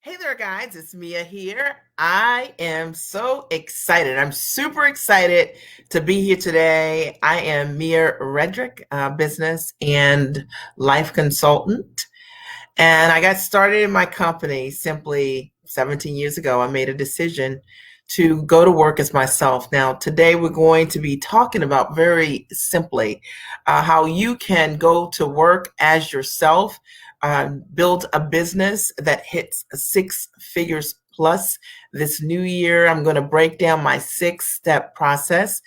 Hey there, guys. It's Mia here. I am so excited. I'm super excited to be here today. I am Mia Redrick, business and life consultant. And I got started in my company simply 17 years ago. I made a decision to go to work as myself. Now, today we're going to be talking about very simply how you can go to work as yourself, build a business that hits six figures plus this new year. I'm going to break down my 6-step process.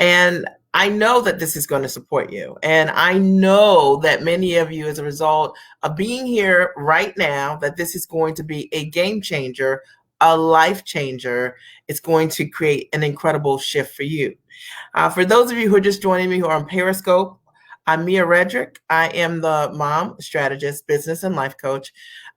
And I know that this is going to support you. And I know that many of you, as a result of being here right now, that this is going to be a game changer, a life changer. It's going to create an incredible shift for you. For those of you who are just joining me who are on Periscope, I'm Mia Redrick. I am the mom strategist, business and life coach.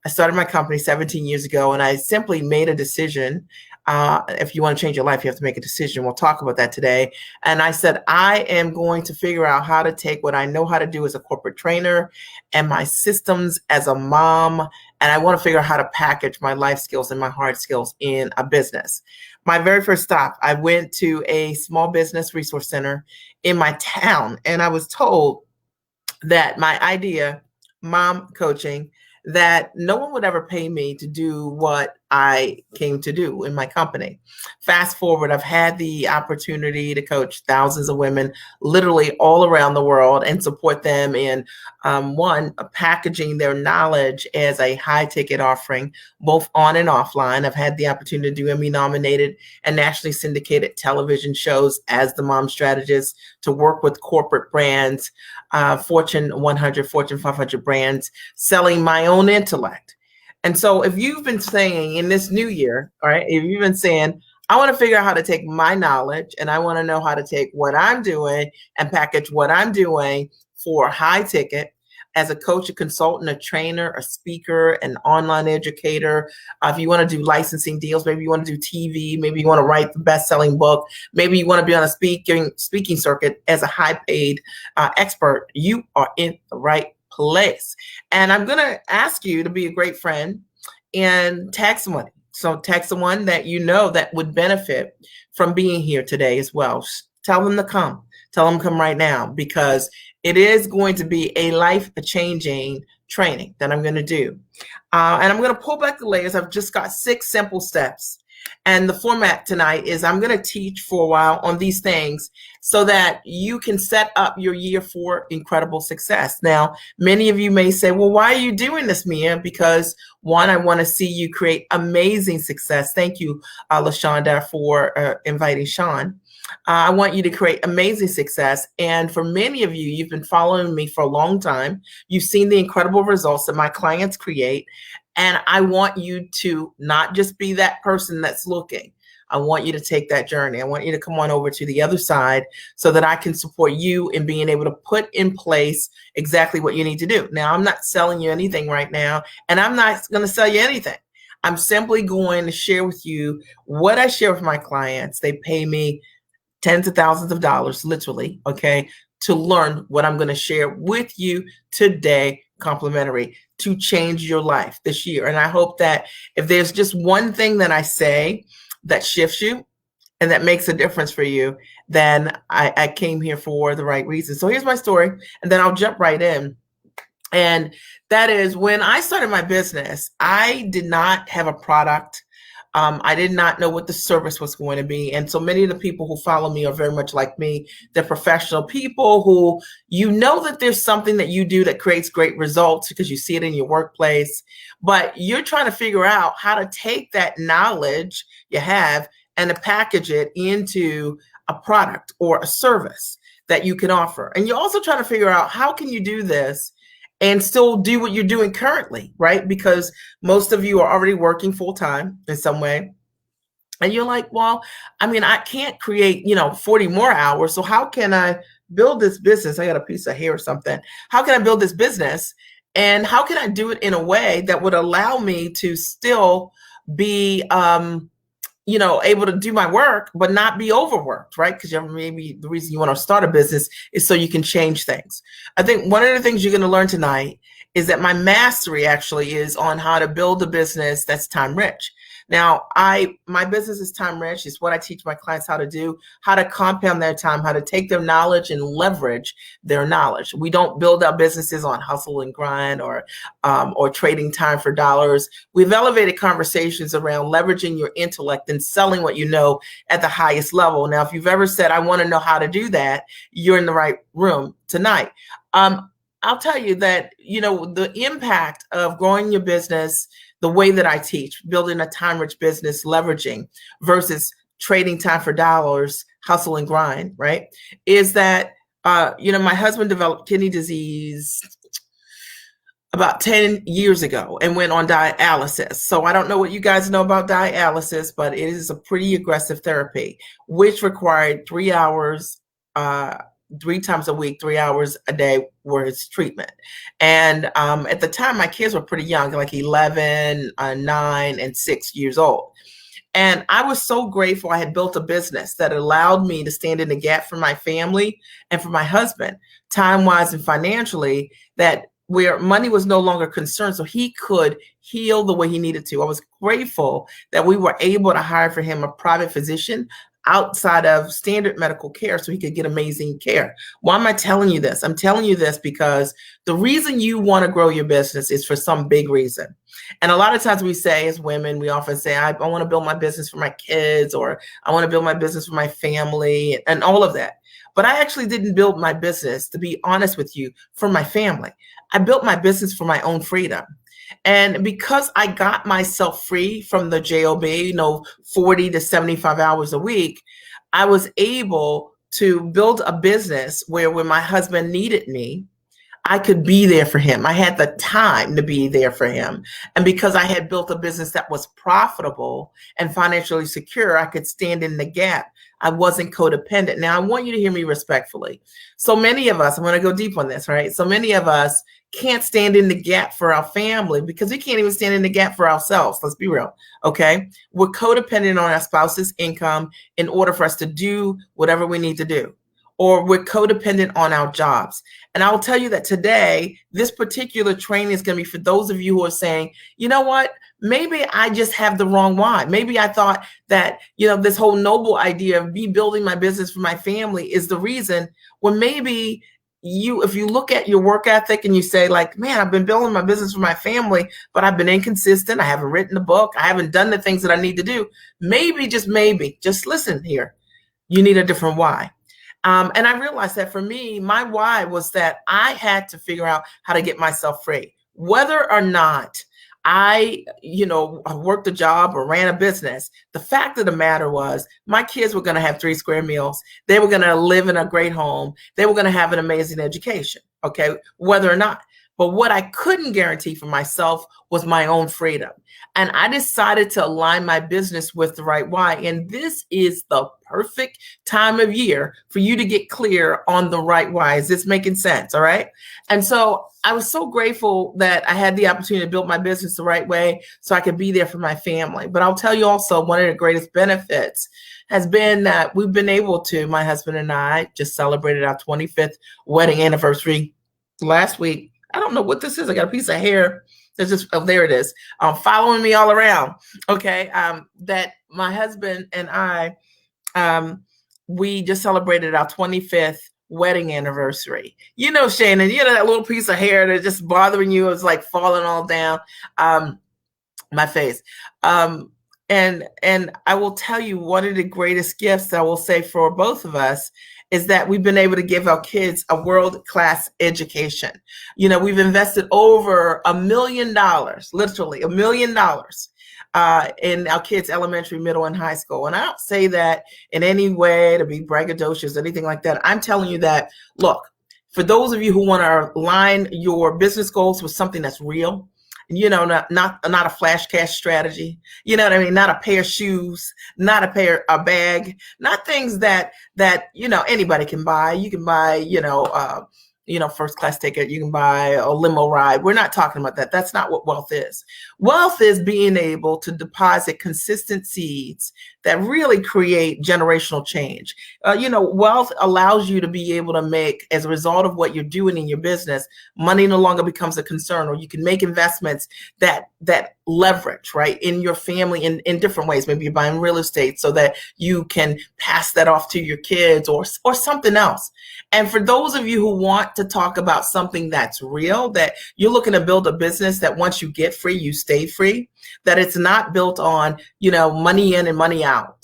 I started my company 17 years ago, and I simply made a decision. If you want to change your life, you have to make a decision. We'll talk about that today. And I said, I am going to figure out how to take what I know how to do as a corporate trainer and my systems as a mom. And I want to figure out how to package my life skills and my hard skills in a business. My very first stop, I went to a small business resource center in my town, and I was told that my idea, mom coaching, that no one would ever pay me to do what I came to do in my company. Fast forward, I've had the opportunity to coach thousands of women literally all around the world and support them in packaging their knowledge as a high ticket offering, both on and offline. I've had the opportunity to do Emmy nominated and nationally syndicated television shows as the mom strategist, to work with corporate brands, Fortune 100, Fortune 500 brands, selling my own intellect. And so if you've been saying in this new year, all right, if you've been saying, I want to figure out how to take my knowledge and I want to know how to take what I'm doing and package what I'm doing for high ticket as a coach, a consultant, a trainer, a speaker, an online educator. If you want to do licensing deals, maybe you want to do TV, maybe you want to write the best-selling book, maybe you want to be on a speaking circuit as a high-paid expert, you are in the right place. And I'm going to ask you to be a great friend and tag someone. So tag someone that you know that would benefit from being here today as well. Tell them to come. Tell them to come right now, because it is going to be a life-changing training that I'm going to do. And I'm going to pull back the layers. I've just got 6 simple steps. And the format tonight is I'm going to teach for a while on these things so that you can set up your year for incredible success. Now, many of you may say, well, why are you doing this, Mia? Because one, I want to see you create amazing success. Thank you, LaShonda, for inviting Sean. I want you to create amazing success. And for many of you, you've been following me for a long time. You've seen the incredible results that my clients create. And I want you to not just be that person that's looking. I want you to take that journey. I want you to come on over to the other side so that I can support you in being able to put in place exactly what you need to do. Now, I'm not selling you anything right now, and I'm not going to sell you anything. I'm simply going to share with you what I share with my clients. They pay me tens of thousands of dollars, literally, okay, to learn what I'm going to share with you today, complimentary, to change your life this year. And I hope that if there's just one thing that I say that shifts you and that makes a difference for you, then I came here for the right reason. So here's my story, and then I'll jump right in. And that is, when I started my business, I did not have a product. I did not know what the service was going to be. And so many of the people who follow me are very much like me. They're professional people who, you know, that there's something that you do that creates great results because you see it in your workplace, but you're trying to figure out how to take that knowledge you have and to package it into a product or a service that you can offer. And you're also trying to figure out, how can you do this and still do what you're doing currently, right? Because most of you are already working full time in some way. And you're like, well, I mean, I can't create, 40 more hours. So how can I build this business? I got a piece of hair or something. How can I build this business? And how can I do it in a way that would allow me to still be, able to do my work, but not be overworked, right? Because maybe the reason you want to start a business is so you can change things. I think one of the things you're going to learn tonight is that my mastery actually is on how to build a business that's time rich. Now, my business is time rich. It's what I teach my clients how to do, how to compound their time, how to take their knowledge and leverage their knowledge. We don't build our businesses on hustle and grind or trading time for dollars. We've elevated conversations around leveraging your intellect and selling what you know at the highest level. Now, if you've ever said, I want to know how to do that, you're in the right room tonight. I'll tell you that, the impact of growing your business the way that I teach, building a time-rich business, leveraging versus trading time for dollars, hustle and grind, right? Is that, my husband developed kidney disease about 10 years ago and went on dialysis. So I don't know what you guys know about dialysis, but it is a pretty aggressive therapy, which required 3 hours, 3 times a week, 3 hours a day was treatment. And at the time, my kids were pretty young, like 11, 9, and 6 years old. And I was so grateful I had built a business that allowed me to stand in the gap for my family and for my husband, time-wise and financially, that where money was no longer concerned, so he could heal the way he needed to. I was grateful that we were able to hire for him a private physician outside of standard medical care so he could get amazing care. Why am I telling you this? I'm telling you this because the reason you want to grow your business is for some big reason. And a lot of times we say, as women, we often say, I want to build my business for my kids, or I want to build my business for my family, and all of that. But I actually didn't build my business, to be honest with you, for my family. I built my business for my own freedom. And because I got myself free from the job, 40 to 75 hours a week, I was able to build a business where when my husband needed me, I could be there for him. I had the time to be there for him. And because I had built a business that was profitable and financially secure, I could stand in the gap. I wasn't codependent. Now, I want you to hear me respectfully. So many of us, I'm going to go deep on this, right? So many of us can't stand in the gap for our family because we can't even stand in the gap for ourselves. Let's be real. Okay. We're codependent on our spouse's income in order for us to do whatever we need to do. Or we're codependent on our jobs. And I'll tell you that today, this particular training is going to be for those of you who are saying, you know what, maybe I just have the wrong why. Maybe I thought that, this whole noble idea of me building my business for my family is the reason. Well, maybe if you look at your work ethic and you say like, man, I've been building my business for my family, but I've been inconsistent. I haven't written a book. I haven't done the things that I need to do. Maybe, just listen here. You need a different why. And I realized that for me, my why was that I had to figure out how to get myself free, whether or not I worked a job or ran a business. The fact of the matter was my kids were going to have 3 square meals. They were going to live in a great home. They were going to have an amazing education. Okay. Whether or not. But what I couldn't guarantee for myself was my own freedom. And I decided to align my business with the right why. And this is the perfect time of year for you to get clear on the right why. Is this making sense? All right. And so I was so grateful that I had the opportunity to build my business the right way so I could be there for my family. But I'll tell you also, one of the greatest benefits has been that we've been able to, my husband and I just celebrated our 25th wedding anniversary last week. I don't know what this is. I got a piece of hair. There's just, oh, there it is. Following me all around. Okay. That my husband and I, we just celebrated our 25th wedding anniversary. Shannon, that little piece of hair that's just bothering you. It's like falling all down my face. And I will tell you, one of the greatest gifts I will say for both of us is that we've been able to give our kids a world-class education. We've invested over $1 million, literally $1 million, in our kids' elementary, middle, and high school. And I don't say that in any way to be braggadocious or anything like that. I'm telling you that, look, for those of you who want to align your business goals with something that's real, not a flash cash strategy, what I mean? Not a pair of shoes, not a bag, not things that anybody can buy. You can buy, first class ticket. You can buy a limo ride. We're not talking about that. That's not what wealth is. Wealth is being able to deposit consistent seeds that really create generational change. Wealth allows you to be able to make, as a result of what you're doing in your business, money no longer becomes a concern, or you can make investments that leverage, right, in your family in different ways. Maybe you're buying real estate so that you can pass that off to your kids, or something else. And for those of you who want to talk about something that's real, that you're looking to build a business that once you get free, you stay free, that it's not built on, money in and money out.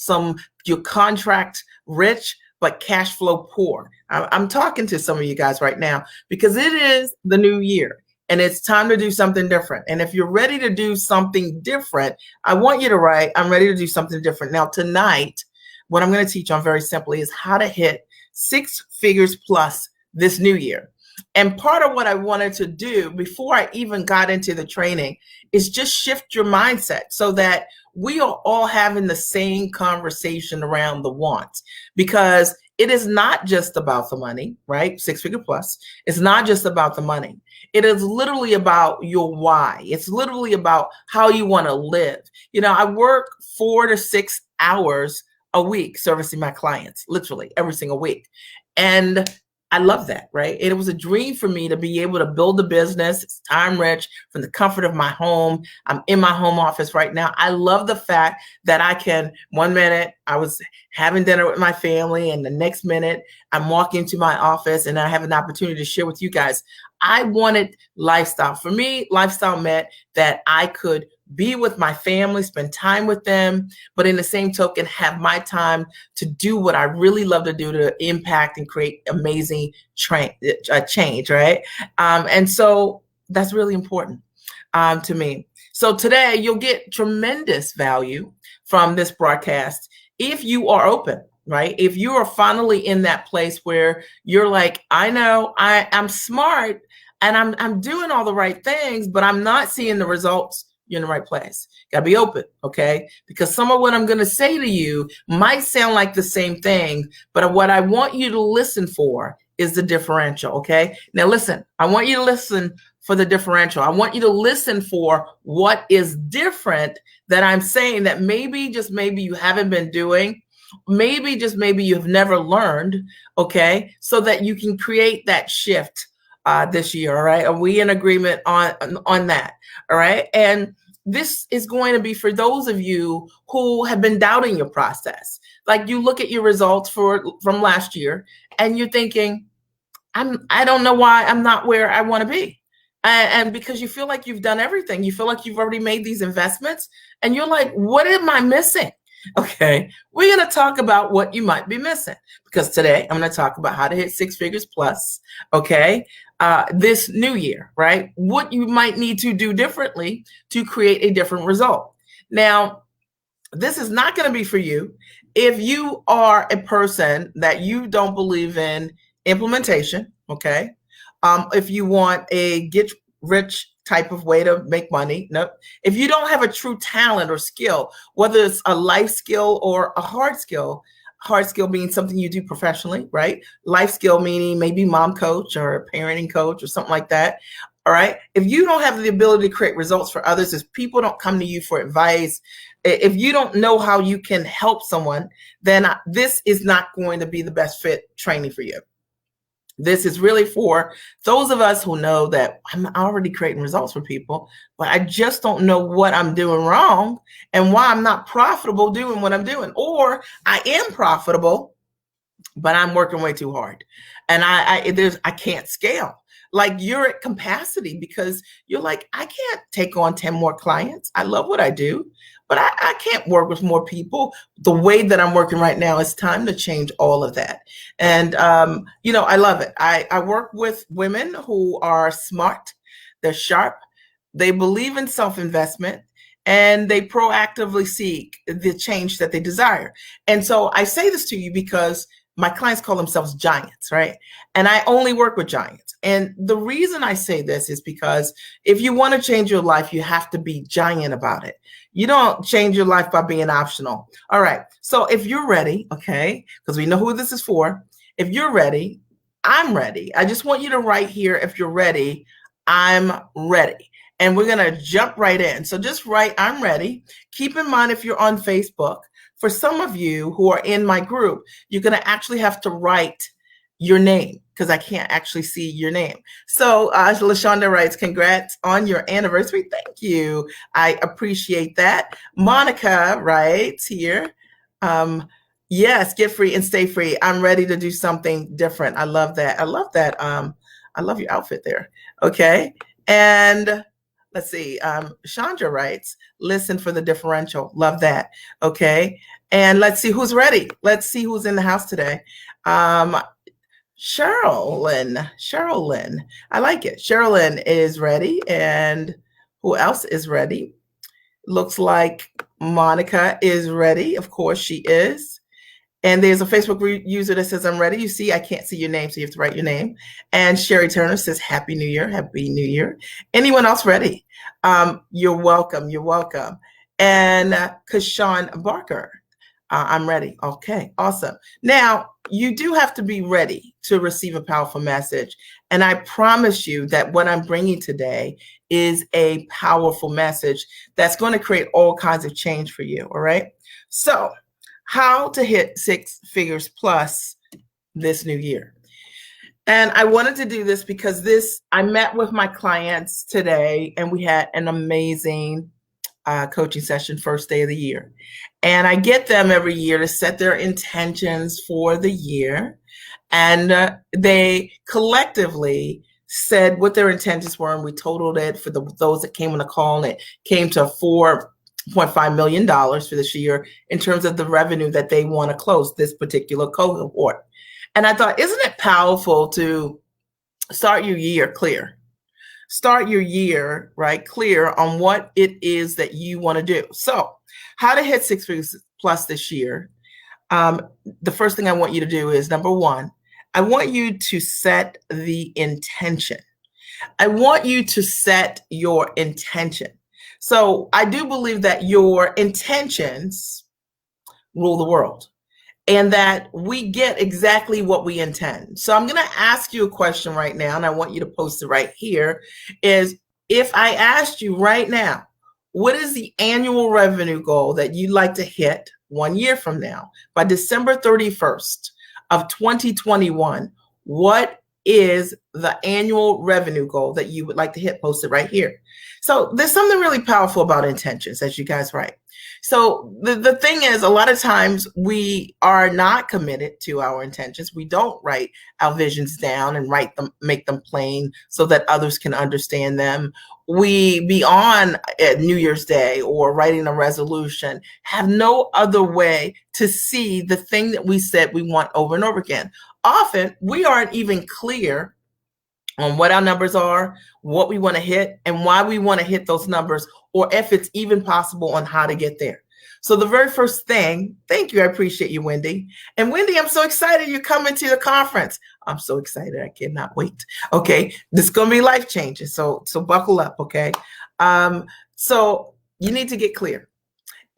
You contract rich, but cash flow poor. I'm talking to some of you guys right now because it is the new year and it's time to do something different. And if you're ready to do something different, I want you to write, I'm ready to do something different. Now, tonight, what I'm going to teach on very simply is how to hit 6 figures plus this new year. And part of what I wanted to do before I even got into the training is just shift your mindset so that we are all having the same conversation around the wants, because it is not just about the money, right? 6 figure plus. It's not just about the money. It is literally about your why. It's literally about how you want to live. I work 4 to 6 hours a week servicing my clients, literally every single week. And I love that, right? It was a dream for me to be able to build a business. It's time rich from the comfort of my home. I'm in my home office right now. I love the fact that I can, one minute I was having dinner with my family and the next minute I'm walking to my office and I have an opportunity to share with you guys. I wanted lifestyle. For me, lifestyle meant that I could be with my family, spend time with them, but in the same token, have my time to do what I really love to do to impact and create amazing change, right? And so that's really important to me. So today you'll get tremendous value from this broadcast if you are open, right? If you are finally in that place where you're like, I know I'm smart and I'm doing all the right things, but I'm not seeing the results. You're in the right place. Got to be open, okay? Because some of what I'm going to say to you might sound like the same thing, but what I want you to listen for is the differential, okay? Now listen, I want you to listen for the differential. I want you to listen for what is different that I'm saying that maybe, just maybe you haven't been doing, maybe, just maybe you've never learned, okay? So that you can create that shift this year, all right? Are we in agreement on that, all right? And this is going to be for those of you who have been doubting your process. Like you look at your results from last year and you're thinking, I don't know why I'm not where I want to be. And because you feel like you've done everything, you feel like you've already made these investments and you're like, what am I missing? Okay, we're going to talk about what you might be missing, because today I'm going to talk about how to hit 6 figures plus, okay, this new year, right? What you might need to do differently to create a different result. Now, this is not going to be for you if you are a person that you don't believe in implementation, okay? If you want a get rich type of way to make money, nope. If you don't have a true talent or skill, whether it's a life skill or a hard skill being something you do professionally, right? Life skill meaning maybe mom coach or a parenting coach or something like that. All right. If you don't have the ability to create results for others, if people don't come to you for advice, if you don't know how you can help someone, then this is not going to be the best fit training for you. This is really for those of us who know that I'm already creating results for people, but I just don't know what I'm doing wrong and why I'm not profitable doing what I'm doing. Or I am profitable, but I'm working way too hard. And I can't scale. Like you're at capacity because you're like, I can't take on 10 more clients. I love what I do, but I can't work with more people the way that I'm working right now. It's time to change all of that. And, I love it. I work with women who are smart, they're sharp, they believe in self-investment, and they proactively seek the change that they desire. And so I say this to you because my clients call themselves giants, right? And I only work with giants. And the reason I say this is because if you want to change your life, you have to be giant about it. You don't change your life by being optional. All right. So if you're ready, okay, because we know who this is for. If you're ready, I'm ready. I just want you to write here, if you're ready, I'm ready. and we're going to jump right in. So just write, I'm ready. Keep in mind, if you're on Facebook, for some of you who are in my group, you're going to actually have to write your name because I can't actually see your name. So LaShonda writes, congrats on your anniversary. Thank you. I appreciate that. Monica writes here, yes, get free and stay free. I'm ready to do something different. I love that. I love that. I love your outfit there. Okay. And let's see. Chandra writes, listen for the differential. Love that. Okay. And let's see who's ready. Let's see who's in the house today. Sherilyn, I like it. Sherilyn is ready. And who else is ready? Looks like Monica is ready. Of course she is. And there's a Facebook user that says, I'm ready. You see, I can't see your name, so you have to write your name. And Sherry Turner says, Happy New Year. Happy New Year. Anyone else ready? You're welcome. You're welcome. And Kashawn Barker, I'm ready. Okay, awesome. Now, you do have to be ready to receive a powerful message. And I promise you that what I'm bringing today is a powerful message that's going to create all kinds of change for you. All right. So, how to hit 6 figures plus this new year. And I wanted to do this because I met with my clients today and we had an amazing coaching session, first day of the year. And I get them every year to set their intentions for the year. And they collectively said what their intentions were. And we totaled it for those that came on the call, and it came to $4.5 million for this year in terms of the revenue that they want to close this particular cohort. And I thought, isn't it powerful to start your year clear? Start your year, right, clear on what it is that you want to do. So how to hit 6 figures plus this year. The first thing I want you to do is, number one, I want you to set the intention. I want you to set your intention. So I do believe that your intentions rule the world and that we get exactly what we intend. So I'm going to ask you a question right now, and I want you to post it right here, is if I asked you right now, what is the annual revenue goal that you'd like to hit 1 year from now? By December 31st of 2021, what is the annual revenue goal that you would like to hit? Post it right here. So there's something really powerful about intentions, as you guys write. So the thing is, a lot of times we are not committed to our intentions. We don't write our visions down and make them plain so that others can understand them. We, beyond New Year's Day or writing a resolution, have no other way to see the thing that we said we want over and over again. Often we aren't even clear on what our numbers are, what we want to hit, and why we want to hit those numbers, or if it's even possible on how to get there. So the very first thing, thank you, I appreciate you, Wendy. And Wendy, I'm so excited you're coming to the conference. I'm so excited, I cannot wait. Okay, this is gonna be life-changing, so buckle up, okay? So you need to get clear.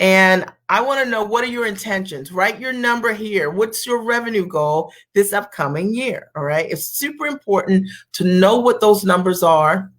And I want to know, what are your intentions? Write your number here. What's your revenue goal this upcoming year? All right. It's super important to know what those numbers are.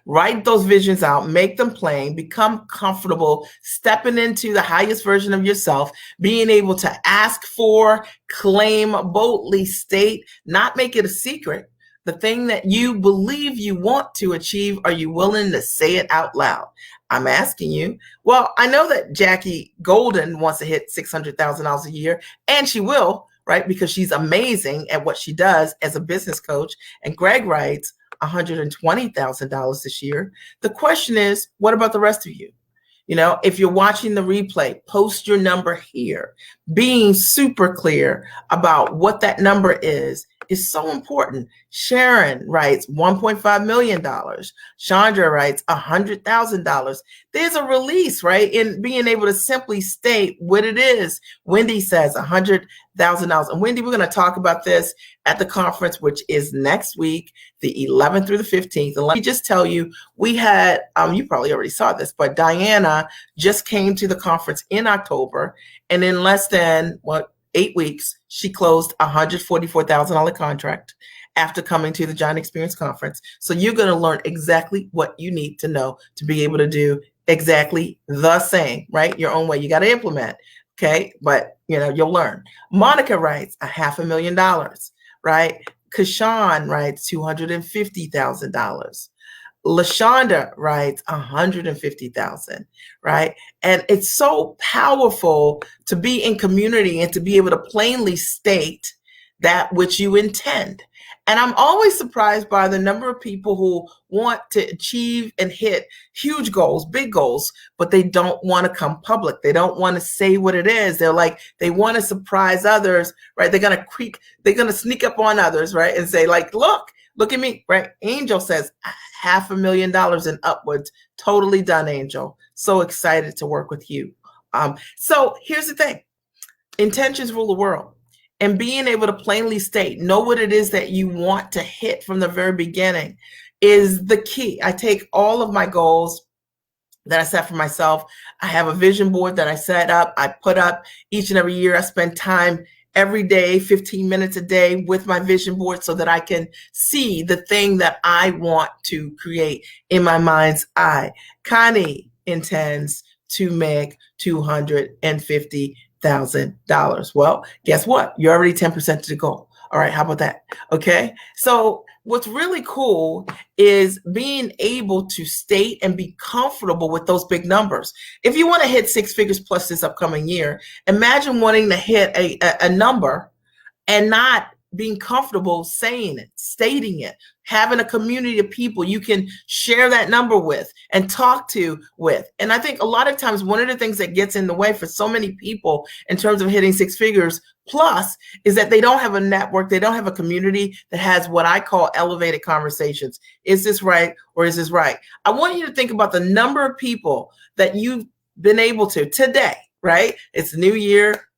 Write those visions out, make them plain, become comfortable stepping into the highest version of yourself, being able to ask for, claim, boldly state, not make it a secret. The thing that you believe you want to achieve, are you willing to say it out loud? I'm asking you. Well, I know that Jackie Golden wants to hit $600,000 a year, and she will, right? Because she's amazing at what she does as a business coach. And Greg writes $120,000 this year. The question is, what about the rest of you? You know, if you're watching the replay, post your number here. Being super clear about what that number is so important. Sharon writes $1.5 million. Chandra writes $100,000. There's a release, right, in being able to simply state what it is. Wendy says $100,000. And Wendy, we're going to talk about this at the conference, which is next week, the 11th through the 15th. And let me just tell you, we had, you probably already saw this, but Diana just came to the conference in October, and in less than 8 weeks, she closed a $144,000 contract. after coming to the John Experience Conference. So you're going to learn exactly what you need to know to be able to do exactly the same, right? Your own way. You got to implement, okay? But, you'll learn. Monica writes $500,000, right? Kashawn writes $250,000. LaShonda writes 150,000, right? And it's so powerful to be in community and to be able to plainly state that which you intend. And I'm always surprised by the number of people who want to achieve and hit huge goals, big goals, but they don't want to come public. They don't want to say what it is. They're like, they want to surprise others, right? They're going to sneak up on others, right? And say like, look at me, right? Angel says $500,000 and upwards. Totally done, Angel. So excited to work with you. So here's the thing. Intentions rule the world. And being able to plainly state, know what it is that you want to hit from the very beginning is the key. I take all of my goals that I set for myself. I have a vision board that I set up. I put up each and every year. I spend time every day, 15 minutes a day with my vision board so that I can see the thing that I want to create in my mind's eye. Connie intends to make $250,000. Well, guess what? You're already 10% to the goal. All right, how about that? Okay, so what's really cool is being able to state and be comfortable with those big numbers. If you want to hit 6 figures plus this upcoming year, imagine wanting to hit a number and not being comfortable saying it, stating it, having a community of people you can share that number with and talk to with. And I think a lot of times one of the things that gets in the way for so many people in terms of hitting 6 figures plus is that they don't have a network, they don't have a community that has what I call elevated conversations. Is this right or is this right? I want you to think about the number of people that you've been able to today, right? It's New Year,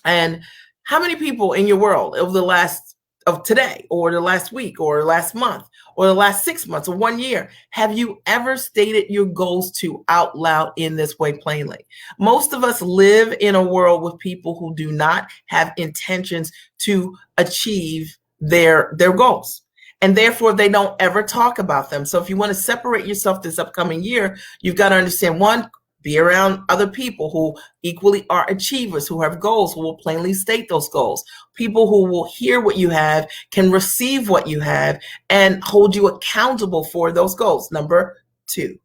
and how many people in your world over the last of today or the last week or last month or the last 6 months or 1 year have you ever stated your goals to out loud in this way plainly? Most of us live in a world with people who do not have intentions to achieve their goals. And therefore, they don't ever talk about them. So if you want to separate yourself this upcoming year, you've got to understand, one, be around other people who equally are achievers, who have goals, who will plainly state those goals. People who will hear what you have, can receive what you have, and hold you accountable for those goals. Number two,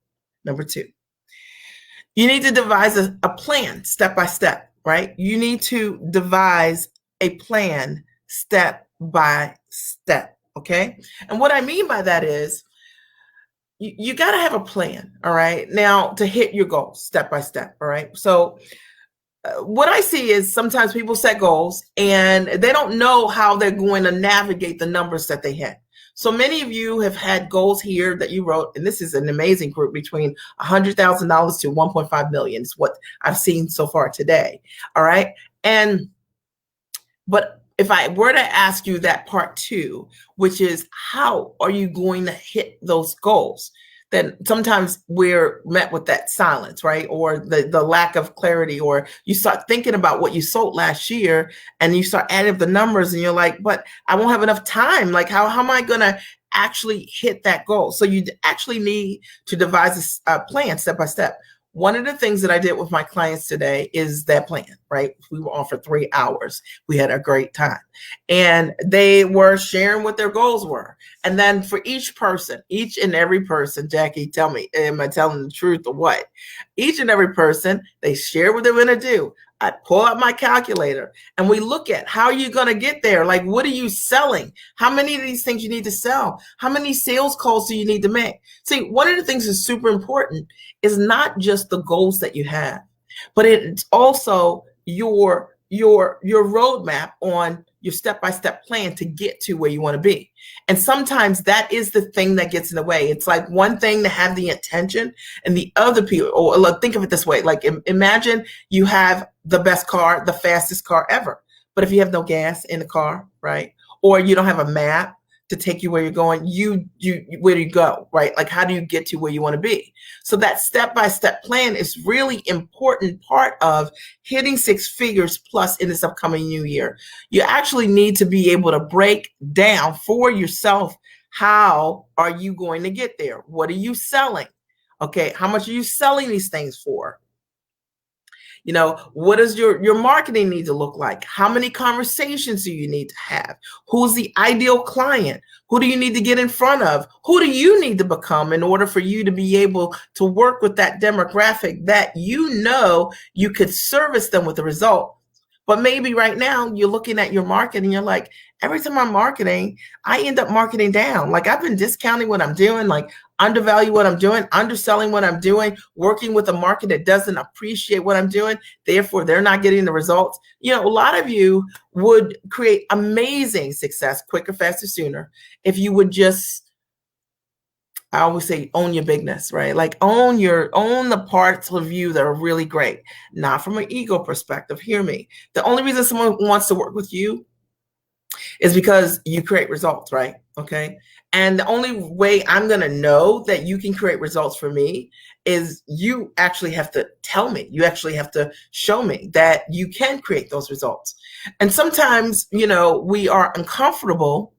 you need to devise a plan step by step, right? You need to devise a plan step by step, okay? And what I mean by that is, you got to have a plan, all right, now to hit your goals step by step, all right? So what I see is sometimes people set goals and they don't know how they're going to navigate the numbers that they hit. So many of you have had goals here that you wrote, and this is an amazing group between $100,000 to $1.5 million is what I've seen so far today, all right? But if I were to ask you that part two, which is how are you going to hit those goals? Then sometimes we're met with that silence, right? Or the lack of clarity, or you start thinking about what you sold last year and you start adding up the numbers and you're like, but I won't have enough time. Like, how am I going to actually hit that goal? So you actually need to devise a plan step by step. One of the things that I did with my clients today is that plan, right? We were on for 3 hours. We had a great time. And they were sharing what their goals were. And then for each and every person, Jackie, tell me, am I telling the truth or what? Each and every person, they share what they're going to do. I pull out my calculator and we look at how you're going to get there. Like, what are you selling? How many of these things you need to sell? How many sales calls do you need to make? See, one of the things that's super important is not just the goals that you have, but it's also your roadmap on your step-by-step plan to get to where you want to be. And sometimes that is the thing that gets in the way. It's like one thing to have the intention and the other people, or look, think of it this way. Like, imagine you have the best car, the fastest car ever. But if you have no gas in the car, right? Or you don't have a map to take you where you're going, where do you go, right? Like, how do you get to where you want to be? So that step-by-step plan is really important part of hitting six figures plus in this upcoming new year. You actually need to be able to break down for yourself, how are you going to get there? What are you selling? Okay, how much are you selling these things for? You know, what does your marketing need to look like? How many conversations do you need to have? Who's the ideal client? Who do you need to get in front of? Who do you need to become in order for you to be able to work with that demographic that you know you could service them with the result? But maybe right now you're looking at your marketing, you're like, every time I'm marketing, I end up marketing down. Like, I've been discounting what I'm doing, like undervalue what I'm doing, underselling what I'm doing, working with a market that doesn't appreciate what I'm doing. Therefore, they're not getting the results. You know, a lot of you would create amazing success quicker, faster, sooner if you would just, I always say, own your bigness, right? Like, own the parts of you that are really great, not from an ego perspective. Hear me. The only reason someone wants to work with you is because you create results, right? Okay. And the only way I'm going to know that you can create results for me is you actually have to tell me, you actually have to show me that you can create those results. And sometimes, you know, we are uncomfortable,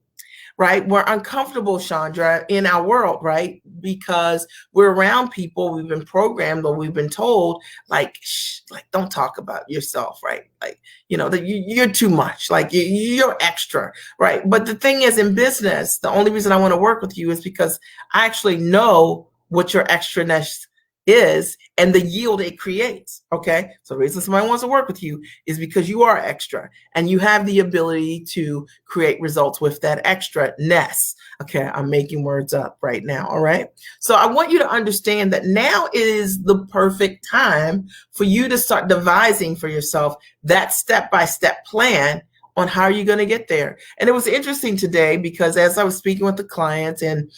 right? We're uncomfortable, Chandra, in our world, right? Because we're around people, we've been programmed or we've been told, like, shh, like, don't talk about yourself, right? Like, you know, that you're too much, like you're extra, right? But the thing is, in business, the only reason I want to work with you is because I actually know what your extraness is and the yield it creates. Okay. So the reason somebody wants to work with you is because you are extra and you have the ability to create results with that extra-ness. Okay. I'm making words up right now. All right. So I want you to understand that now is the perfect time for you to start devising for yourself that step-by-step plan on how you're going to get there. And it was interesting today because as I was speaking with the clients and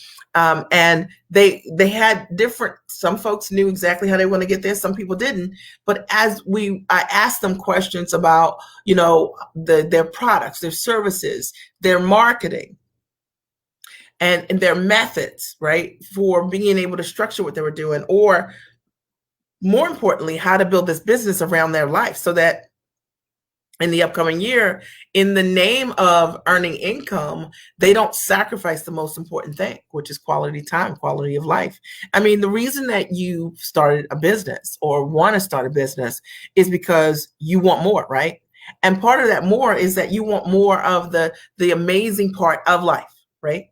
they had different, some folks knew exactly how they want to get there, some people didn't. But I asked them questions about, you know, their products, their services, their marketing, and their methods, right, for being able to structure what they were doing, or more importantly, how to build this business around their life so that in the upcoming year, in the name of earning income, they don't sacrifice the most important thing, which is quality time, quality of life. I mean, the reason that you started a business or want to start a business is because you want more, right? And part of that more is that you want more of the amazing part of life, right?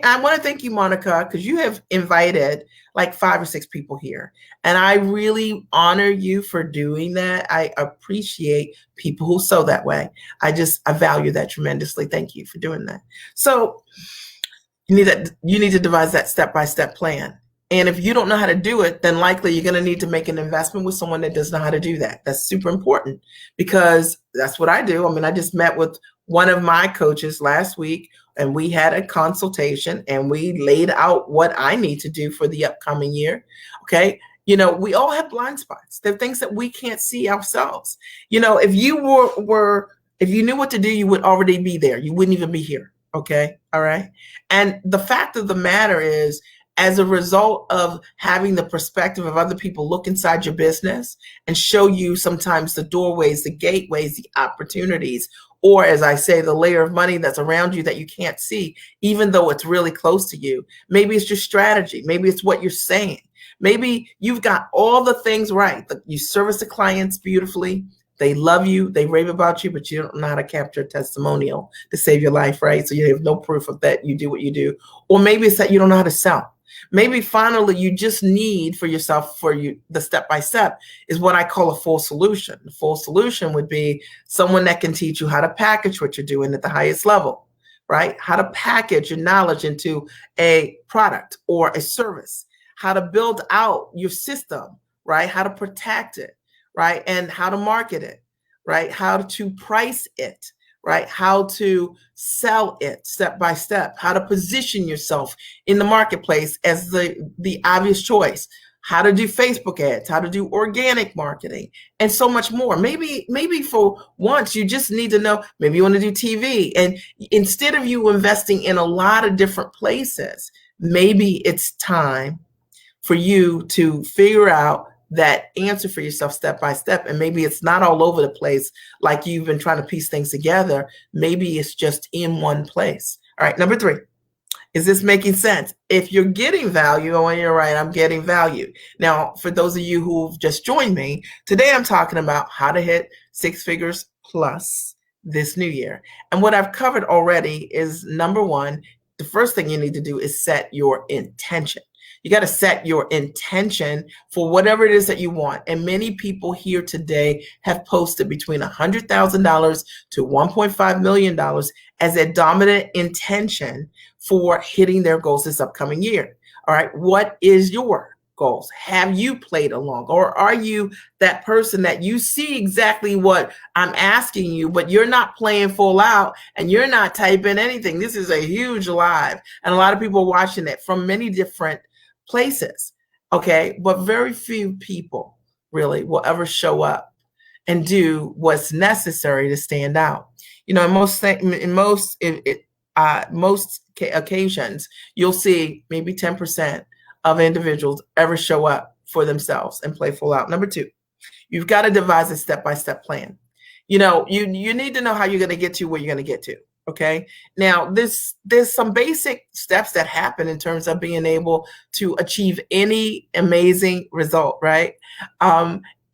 I want to thank you, Monica, because you have invited like 5 or 6 people here. And I really honor you for doing that. I appreciate people who sew that way. I value that tremendously. Thank you for doing that. So you need to devise that step-by-step plan. And if you don't know how to do it, then likely you're going to need to make an investment with someone that does know how to do that. That's super important because that's what I do. I mean, I just met with one of my coaches last week and we had a consultation and we laid out what I need to do for the upcoming year. Okay. You know, we all have blind spots. There are things that we can't see ourselves. You know, if you if you knew what to do, you would already be there. You wouldn't even be here. Okay. All right. And the fact of the matter is, as a result of having the perspective of other people look inside your business and show you sometimes the doorways, the gateways, the opportunities, or as I say, the layer of money that's around you that you can't see, even though it's really close to you. Maybe it's your strategy. Maybe it's what you're saying. Maybe you've got all the things right. You service the clients beautifully. They love you. They rave about you, but you don't know how to capture a testimonial to save your life, right? So you have no proof of that you do what you do. Or maybe it's that you don't know how to sell. Maybe finally you just need for yourself, the step-by-step is what I call a full solution. The full solution would be someone that can teach you how to package what you're doing at the highest level, right? How to package your knowledge into a product or a service, how to build out your system, right? How to protect it, right? And how to market it, right? How to price it, right? How to sell it step by step, how to position yourself in the marketplace as the obvious choice, how to do Facebook ads, how to do organic marketing, and so much more. Maybe for once you just need to know, maybe you want to do TV. And instead of you investing in a lot of different places, maybe it's time for you to figure out that answer for yourself step by step. And maybe it's not all over the place like you've been trying to piece things together. Maybe it's just in one place. All right, number 3. Is this making sense? If you're getting value, oh, and you're right, I'm getting value. Now, for those of you who've just joined me, today I'm talking about how to hit 6 figures plus this new year. And what I've covered already is number 1, the first thing you need to do is set your intention. You got to set your intention for whatever it is that you want. And many people here today have posted between $100,000 to $1.5 million as a dominant intention for hitting their goals this upcoming year. All right. What is your goals? Have you played along, or are you that person that you see exactly what I'm asking you, but you're not playing full out and you're not typing anything? This is a huge live, and a lot of people watching it from many different places. Okay. But very few people really will ever show up and do what's necessary to stand out. You know, most occasions, you'll see maybe 10% of individuals ever show up for themselves and play full out. Number 2, you've got to devise a step-by-step plan. You know, you need to know how you're going to get to where you're going to get to. Okay. Now, there's some basic steps that happen in terms of being able to achieve any amazing result, right?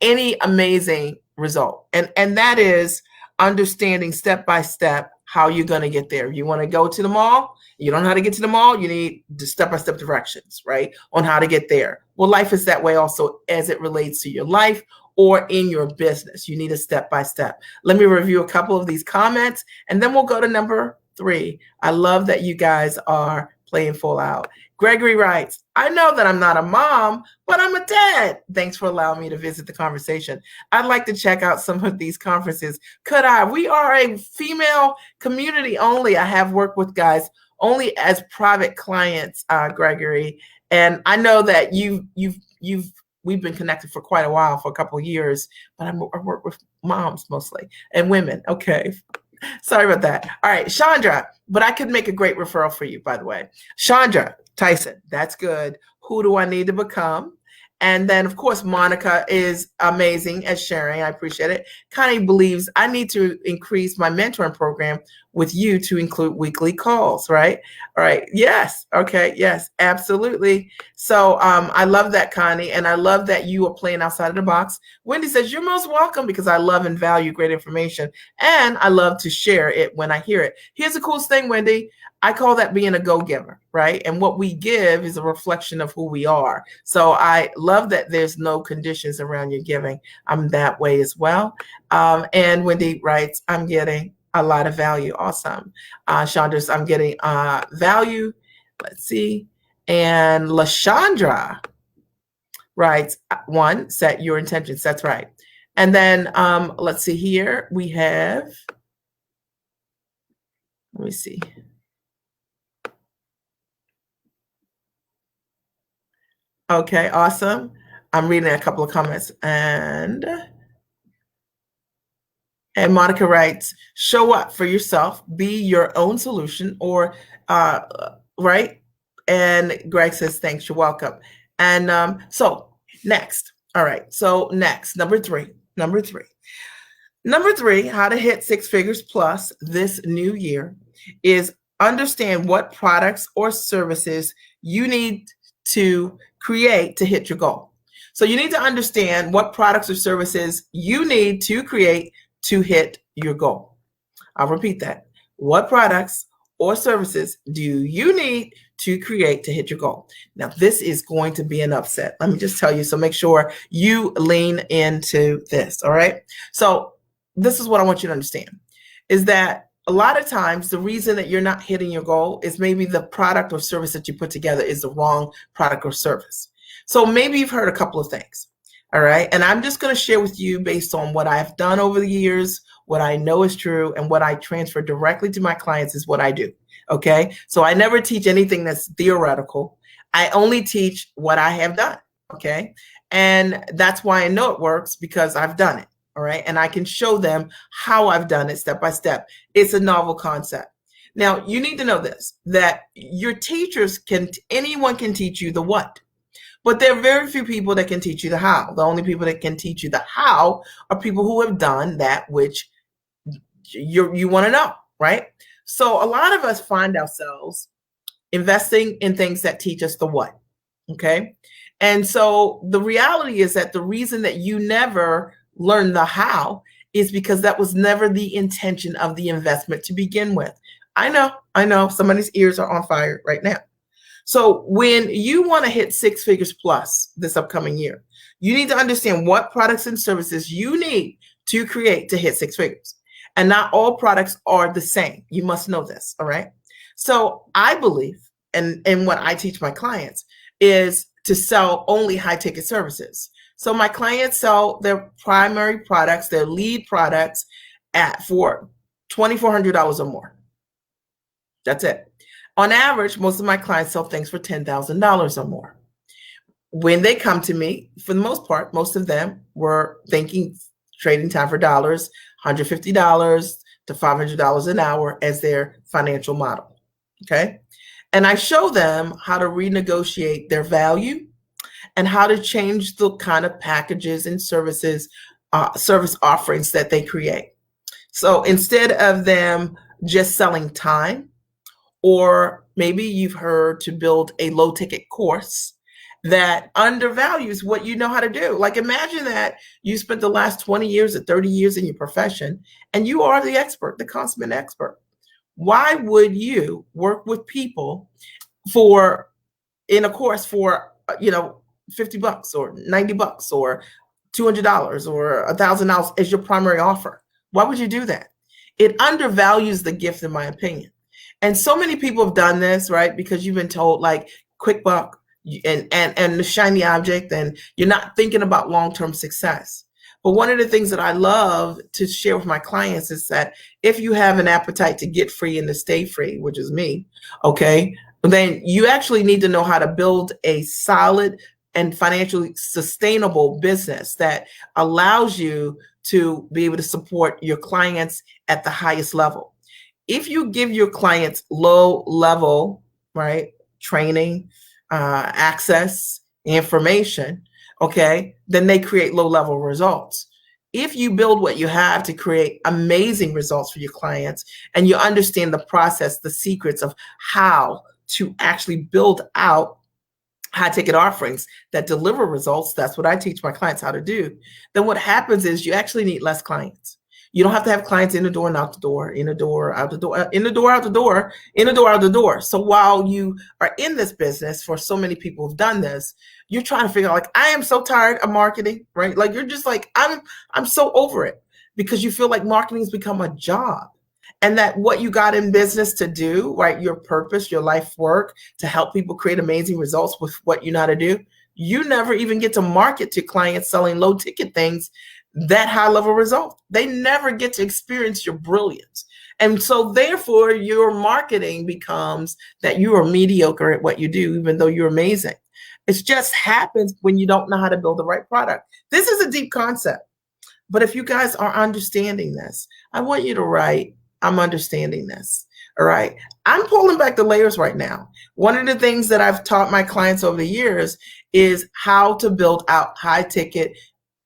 Any amazing result. And that is understanding step by step how you're going to get there. You want to go to the mall, you don't know how to get to the mall, you need the step-by-step directions, right, on how to get there. Well, life is that way also as it relates to your life or in your business. You need a step-by-step. Let me review a couple of these comments, and then we'll go to number 3. I love that you guys are playing full out. Gregory writes, I know that I'm not a mom, but I'm a dad. Thanks for allowing me to visit the conversation. I'd like to check out some of these conferences. Could I? We are a female community only. I have worked with guys only as private clients, Gregory. And I know that we've been connected for quite a while, for a couple of years, but I work with moms mostly and women. Okay. Sorry about that. All right, Chandra, but I could make a great referral for you, by the way. Chandra Tyson, that's good. Who do I need to become? And then, of course, Monica is amazing at sharing. I appreciate it. Connie believes I need to increase my mentoring program with you to include weekly calls, right? All right. Yes. Okay. Yes, absolutely. So I love that, Connie. And I love that you are playing outside of the box. Wendy says, you're most welcome, because I love and value great information. And I love to share it when I hear it. Here's the coolest thing, Wendy. I call that being a go-giver, right? And what we give is a reflection of who we are. So I love that there's no conditions around your giving. I'm that way as well. And Wendy writes, I'm getting a lot of value. Awesome. Chandra's, I'm getting value. Let's see. And LaShandra writes, 1, set your intentions. That's right. And then let's see here. We have, let me see. Okay, awesome. I'm reading a couple of comments, and Monica writes, show up for yourself, be your own solution, or right? And Greg says, thanks, you're welcome. And so next, all right, so next, number three, how to hit 6 figures plus this new year is understand what products or services you need to create to hit your goal. So you need to understand what products or services you need to create to hit your goal. I'll repeat that. What products or services do you need to create to hit your goal? Now, this is going to be an upset. Let me just tell you, so make sure you lean into this, all right? So this is what I want you to understand, is that a lot of times the reason that you're not hitting your goal is maybe the product or service that you put together is the wrong product or service. So maybe you've heard a couple of things, all right? And I'm just going to share with you based on what I've done over the years, what I know is true, and what I transfer directly to my clients is what I do, okay? So I never teach anything that's theoretical. I only teach what I have done, Okay. And that's why I know it works, because I've done it. All right. And I can show them how I've done it step by step. It's a novel concept. Now, you need to know this, that your teachers anyone can teach you the what, but there are very few people that can teach you the how. The only people that can teach you the how are people who have done that which you want to know, right? So a lot of us find ourselves investing in things that teach us the what. Okay. And so the reality is that the reason that you never learn the how is because that was never the intention of the investment to begin with. I know somebody's ears are on fire right now. So when you want to hit six figures plus this upcoming year, you need to understand what products and services you need to create to hit six figures. And not all products are the same. You must know this. All right. So I believe, and what I teach my clients is to sell only high ticket services. So my clients sell their primary products, their lead products for $2,400 or more. That's it. On average, most of my clients sell things for $10,000 or more. When they come to me, for the most part, most of them were thinking trading time for dollars, $150 to $500 an hour as their financial model. Okay. And I show them how to renegotiate their value and how to change the kind of packages and services, service offerings that they create. So instead of them just selling time, or maybe you've heard to build a low ticket course that undervalues what you know how to do. Like imagine that you spent the last 20 years or 30 years in your profession and you are the expert, the consummate expert. Why would you work with people in a course for, $50 or $90 or $200 or $1,000 as your primary offer? Why would you do that? It undervalues the gift, in my opinion. And so many people have done this, right? Because you've been told like quick buck and the shiny object, and you're not thinking about long-term success. But one of the things that I love to share with my clients is that if you have an appetite to get free and to stay free, which is me, okay, then you actually need to know how to build a solid and financially sustainable business that allows you to be able to support your clients at the highest level. If you give your clients low level, right, training, access, information, okay, then they create low level results. If you build what you have to create amazing results for your clients and you understand the process, the secrets of how to actually build out high ticket offerings that deliver results, that's what I teach my clients how to do, then what happens is you actually need less clients. You don't have to have clients in the door and out the door, in the door, out the door, in the door, out the door, in the door, out the door. So while you are in this business, for so many people who've done this, you're trying to figure out like, I am so tired of marketing, right? Like you're just like, I'm so over it, because you feel like marketing has become a job. And that what you got in business to do, right? Your purpose, your life work to help people create amazing results with what you know how to do. You never even get to market to clients selling low ticket things that high level result. They never get to experience your brilliance. And so therefore your marketing becomes that you are mediocre at what you do, even though you're amazing. It just happens when you don't know how to build the right product. This is a deep concept. But if you guys are understanding this, I want you to write, I'm understanding this. All right. I'm pulling back the layers right now. One of the things that I've taught my clients over the years is how to build out high ticket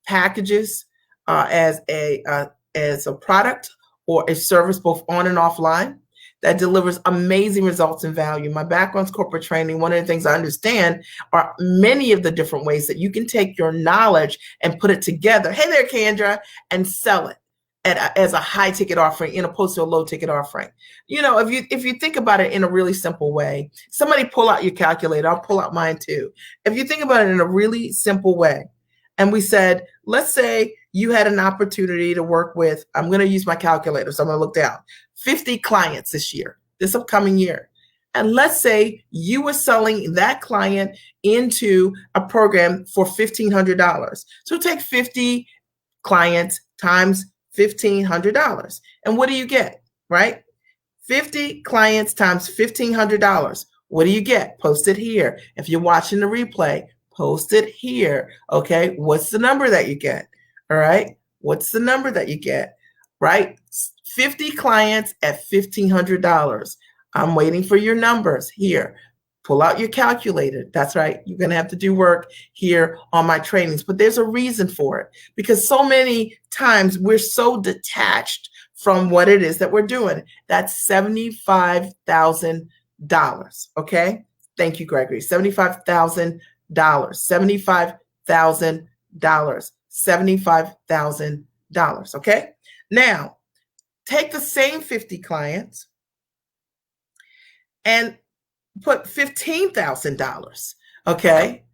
packages as a product or a service, both on and offline, that delivers amazing results and value. My background's corporate training. One of the things I understand are many of the different ways that you can take your knowledge and put it together. Hey there, Kendra, and sell it as a high ticket offering in opposed to a low ticket offering. You know, if you think about it in a really simple way, somebody pull out your calculator. I'll pull out mine too. If you think about it in a really simple way, and we said, let's say you had an opportunity to work with, I'm going to use my calculator, so I'm going to look down, 50 clients this year, this upcoming year. And let's say you were selling that client into a program for $1,500. So take 50 clients times $1,500. And what do you get, right? 50 clients times $1,500. What do you get? Post it here. If you're watching the replay, post it here. Okay, what's the number that you get? All right, what's the number that you get? Right, 50 clients at $1,500. I'm waiting for your numbers here. Pull out your calculator. That's right. You're going to have to do work here on my trainings, but there's a reason for it, because so many times we're so detached from what it is that we're doing. That's $75,000. Okay. Thank you, Gregory. $75,000. $75,000. $75,000. Okay. Now, take the same 50 clients and put $15,000. Okay.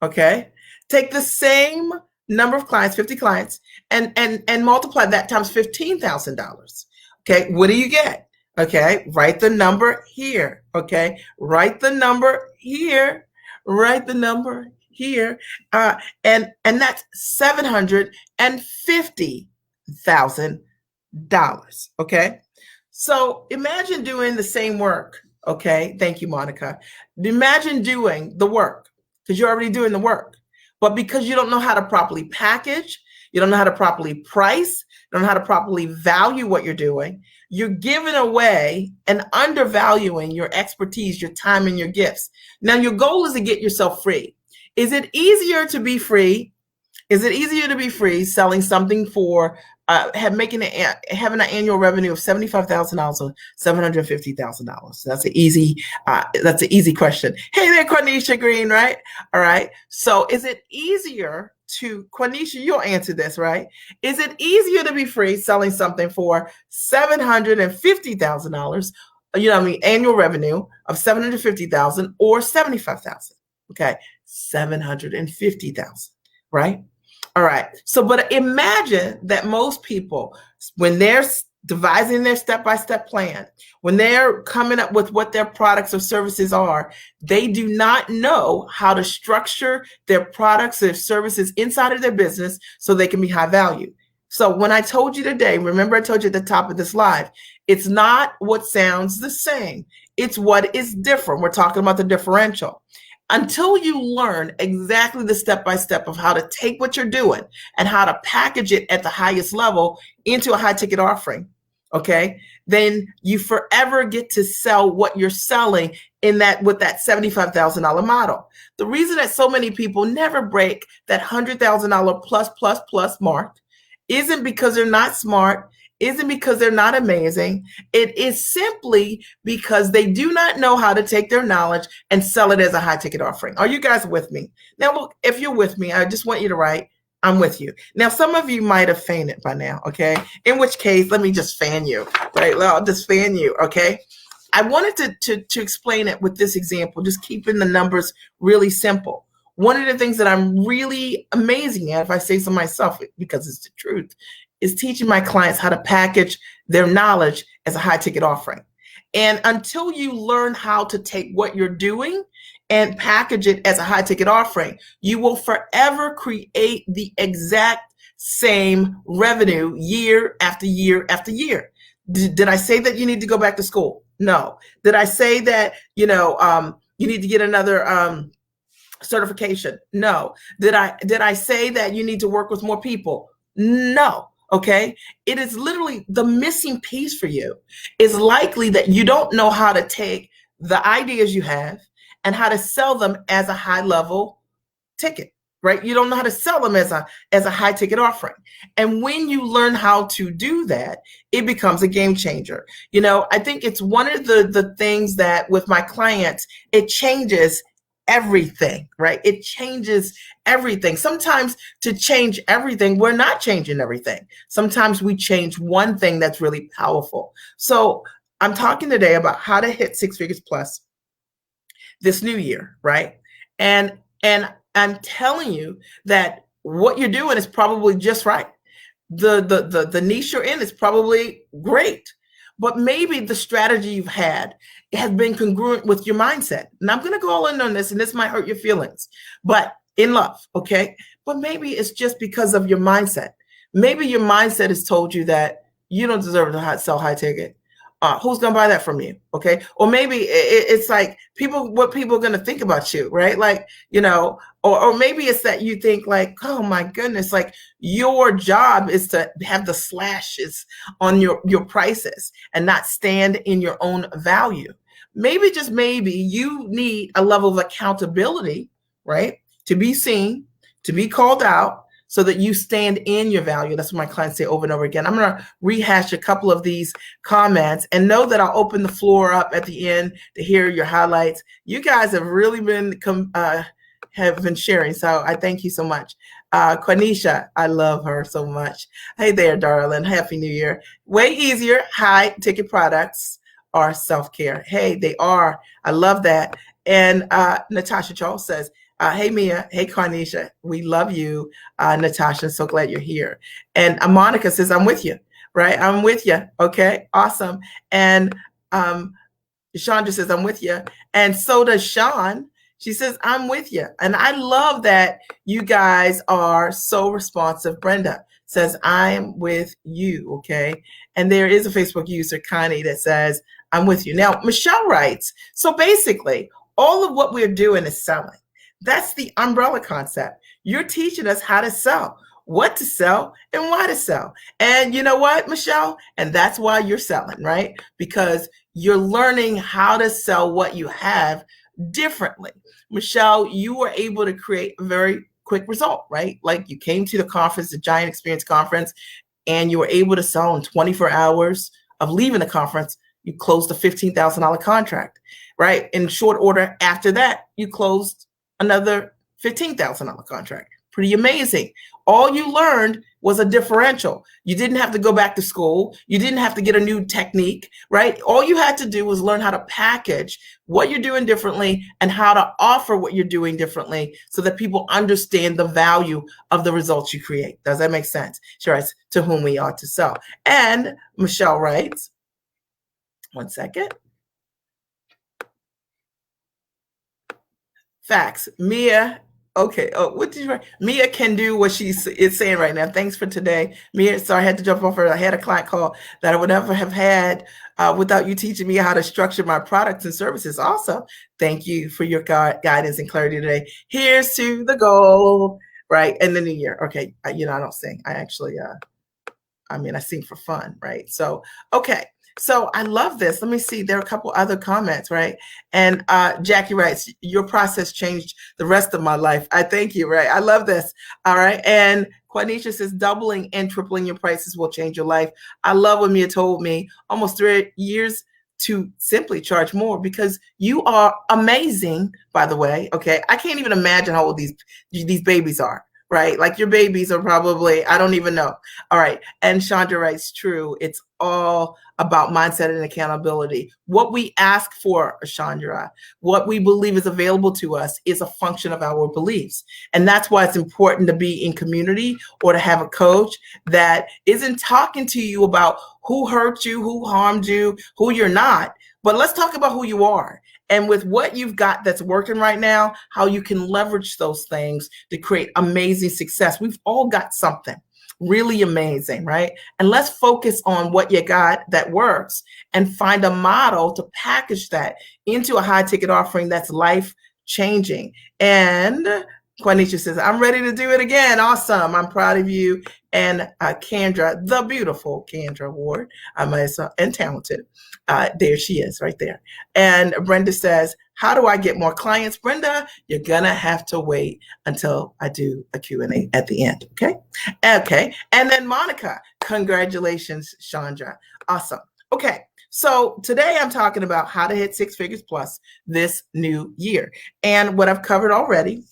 Okay. Take the same number of clients, 50 clients, and multiply that times $15,000. Okay. What do you get? Okay. Write the number here. Okay. Write the number here. Write the number here. And that's $750,000. Okay. So imagine doing the same work. Okay. Thank you, Monica. Imagine doing the work, because you're already doing the work. But because you don't know how to properly package, you don't know how to properly price, you don't know how to properly value what you're doing, you're giving away and undervaluing your expertise, your time, and your gifts. Now, your goal is to get yourself free. Is it easier to be free? Is it easier to be free selling something for having an annual revenue of $75,000 or $750,000? That's an easy question. Hey there, Cornisha Green, right? All right. So is it easier to, Cornisha, you'll answer this, right? Is it easier to be free selling something for $750,000, annual revenue of $750,000 or $75,000? Okay, $750,000, right? All right. So, but imagine that most people, when they're devising their step-by-step plan, when they're coming up with what their products or services are, they do not know how to structure their products or services inside of their business so they can be high value. So when I told you today, remember I told you at the top of this live, it's not what sounds the same. It's what is different. We're talking about the differential. Until you learn exactly the step-by-step of how to take what you're doing and how to package it at the highest level into a high ticket offering, okay, then you forever get to sell what you're selling with that $75,000 model. The reason that so many people never break that $100,000 plus mark isn't because they're not smart, isn't because they're not amazing. It is simply because they do not know how to take their knowledge and sell it as a high ticket offering. Are you guys with me? Now, look, if you're with me, I just want you to write, I'm with you. Now, some of you might have fainted by now, okay? In which case, let me just fan you, right? I'll just fan you, okay? I wanted to explain it with this example, just keeping the numbers really simple. One of the things that I'm really amazing at, if I say so myself, because it's the truth, is teaching my clients how to package their knowledge as a high ticket offering. And until you learn how to take what you're doing and package it as a high ticket offering, you will forever create the exact same revenue year after year after year. Did I say that you need to go back to school? No. Did I say that, you need to get another certification? No. Did I say that you need to work with more people? No. Okay. It is literally the missing piece for you is likely that you don't know how to take the ideas you have and how to sell them as a high level ticket, right? You don't know how to sell them as a high ticket offering. And when you learn how to do that, it becomes a game changer. I think it's one of the things that with my clients, it changes everything, right? It changes everything. Sometimes to change everything, we're not changing everything. Sometimes we change one thing that's really powerful. So I'm talking today about how to hit 6 figures plus this new year, right? And I'm telling you that what you're doing is probably just right. The niche you're in is probably great. But maybe the strategy you've had has been congruent with your mindset. And I'm going to go all in on this, and this might hurt your feelings, but in love, okay? But maybe it's just because of your mindset. Maybe your mindset has told you that you don't deserve to sell high ticket. who's going to buy that from you? Okay. Or maybe it's like what people are going to think about you, right? Like, or maybe it's that you think like, oh my goodness, like your job is to have the slashes on your prices and not stand in your own value. Maybe, just maybe, you need a level of accountability, right? To be seen, to be called out, so that you stand in your value. That's what my clients say over and over again. I'm going to rehash a couple of these comments, and know that I'll open the floor up at the end to hear your highlights. You guys have really been sharing, so I thank you so much. Quanisha, I love her so much. Hey there, darling. Happy New Year. Way easier high ticket products are self-care. Hey, they are. I love that. And Natasha Charles says, hey, Mia. Hey, Carnisha. We love you. Natasha, so glad you're here. And Monica says, I'm with you, right? I'm with you. Okay, awesome. And Chandra says, I'm with you. And so does Sean. She says, I'm with you. And I love that you guys are so responsive. Brenda says, I'm with you. Okay. And there is a Facebook user, Connie, that says, I'm with you. Now, Michelle writes, so basically, all of what we're doing is selling. That's the umbrella concept. You're teaching us how to sell, what to sell, and why to sell. And you know what, Michelle? And that's why you're selling, right? Because you're learning how to sell what you have differently. Michelle, you were able to create a very quick result, right? Like you came to the conference, the Giant Experience Conference, and you were able to sell in 24 hours of leaving the conference. You closed a $15,000 contract, right? In short order after that, you closed another $15,000 contract. Pretty amazing. All you learned was a differential. You didn't have to go back to school. You didn't have to get a new technique, right? All you had to do was learn how to package what you're doing differently and how to offer what you're doing differently so that people understand the value of the results you create. Does that make sense? She writes, to whom we ought to sell. And Michelle writes, one second. Facts. Mia. Okay. Oh, what did you write? Mia can do what she is saying right now. Thanks for today, Mia. Sorry, I had to jump off her. I had a client call that I would never have had without you teaching me how to structure my products and services. Also, thank you for your guidance and clarity today. Here's to the goal, right? And the new year. Okay. I don't sing. I actually, I sing for fun, right? So, okay. So I love this. Let me see. There are a couple other comments, right? And Jackie writes, your process changed the rest of my life. I thank you, right? I love this. All right. And Quanisha says, doubling and tripling your prices will change your life. I love what Mia told me almost 3 years to simply charge more, because you are amazing, by the way. Okay. I can't even imagine how old these babies are. Right? Like your babies are probably, I don't even know. All right. And Chandra writes, true. It's all about mindset and accountability. What we ask for, Chandra, what we believe is available to us is a function of our beliefs. And that's why it's important to be in community or to have a coach that isn't talking to you about who hurt you, who harmed you, who you're not, but let's talk about who you are. And with what you've got that's working right now, how you can leverage those things to create amazing success. We've all got something really amazing, right? And let's focus on what you got that works and find a model to package that into a high ticket offering that's life changing. And Quanisha says, I'm ready to do it again. Awesome. I'm proud of you. And Kendra, the beautiful Kendra Ward, and talented. There she is right there. And Brenda says, how do I get more clients? Brenda, you're going to have to wait until I do a Q&A at the end. Okay. Okay. And then Monica, congratulations, Chandra. Awesome. Okay. So today I'm talking about how to hit 6 figures plus this new year. And what I've covered already,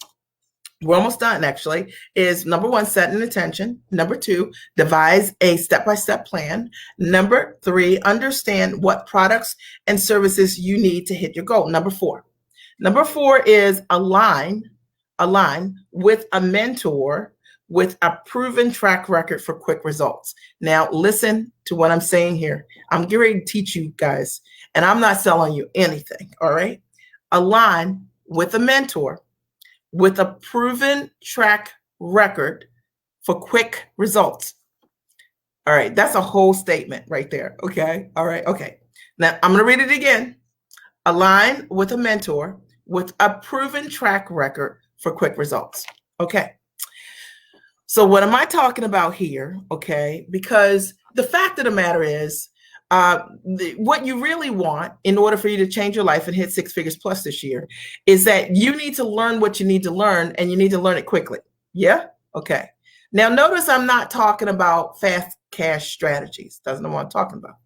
we're almost done actually, is number 1, set an intention. Number 2, devise a step-by-step plan. Number 3, understand what products and services you need to hit your goal. Number 4 is align with a mentor with a proven track record for quick results. Now, listen to what I'm saying here. I'm getting ready to teach you guys, and I'm not selling you anything, all right? Align with a mentor with a proven track record for quick results. All right, that's a whole statement right there. Okay, all right, okay. Now, I'm going to read it again. Align with a mentor with a proven track record for quick results. Okay. So what am I talking about here? Okay. Because the fact of the matter is, what you really want in order for you to change your life and hit six figures plus this year is that you need to learn what you need to learn, and you need to learn it quickly. Yeah. Okay. Now, notice I'm not talking about fast cash strategies. That's not what I'm talking about.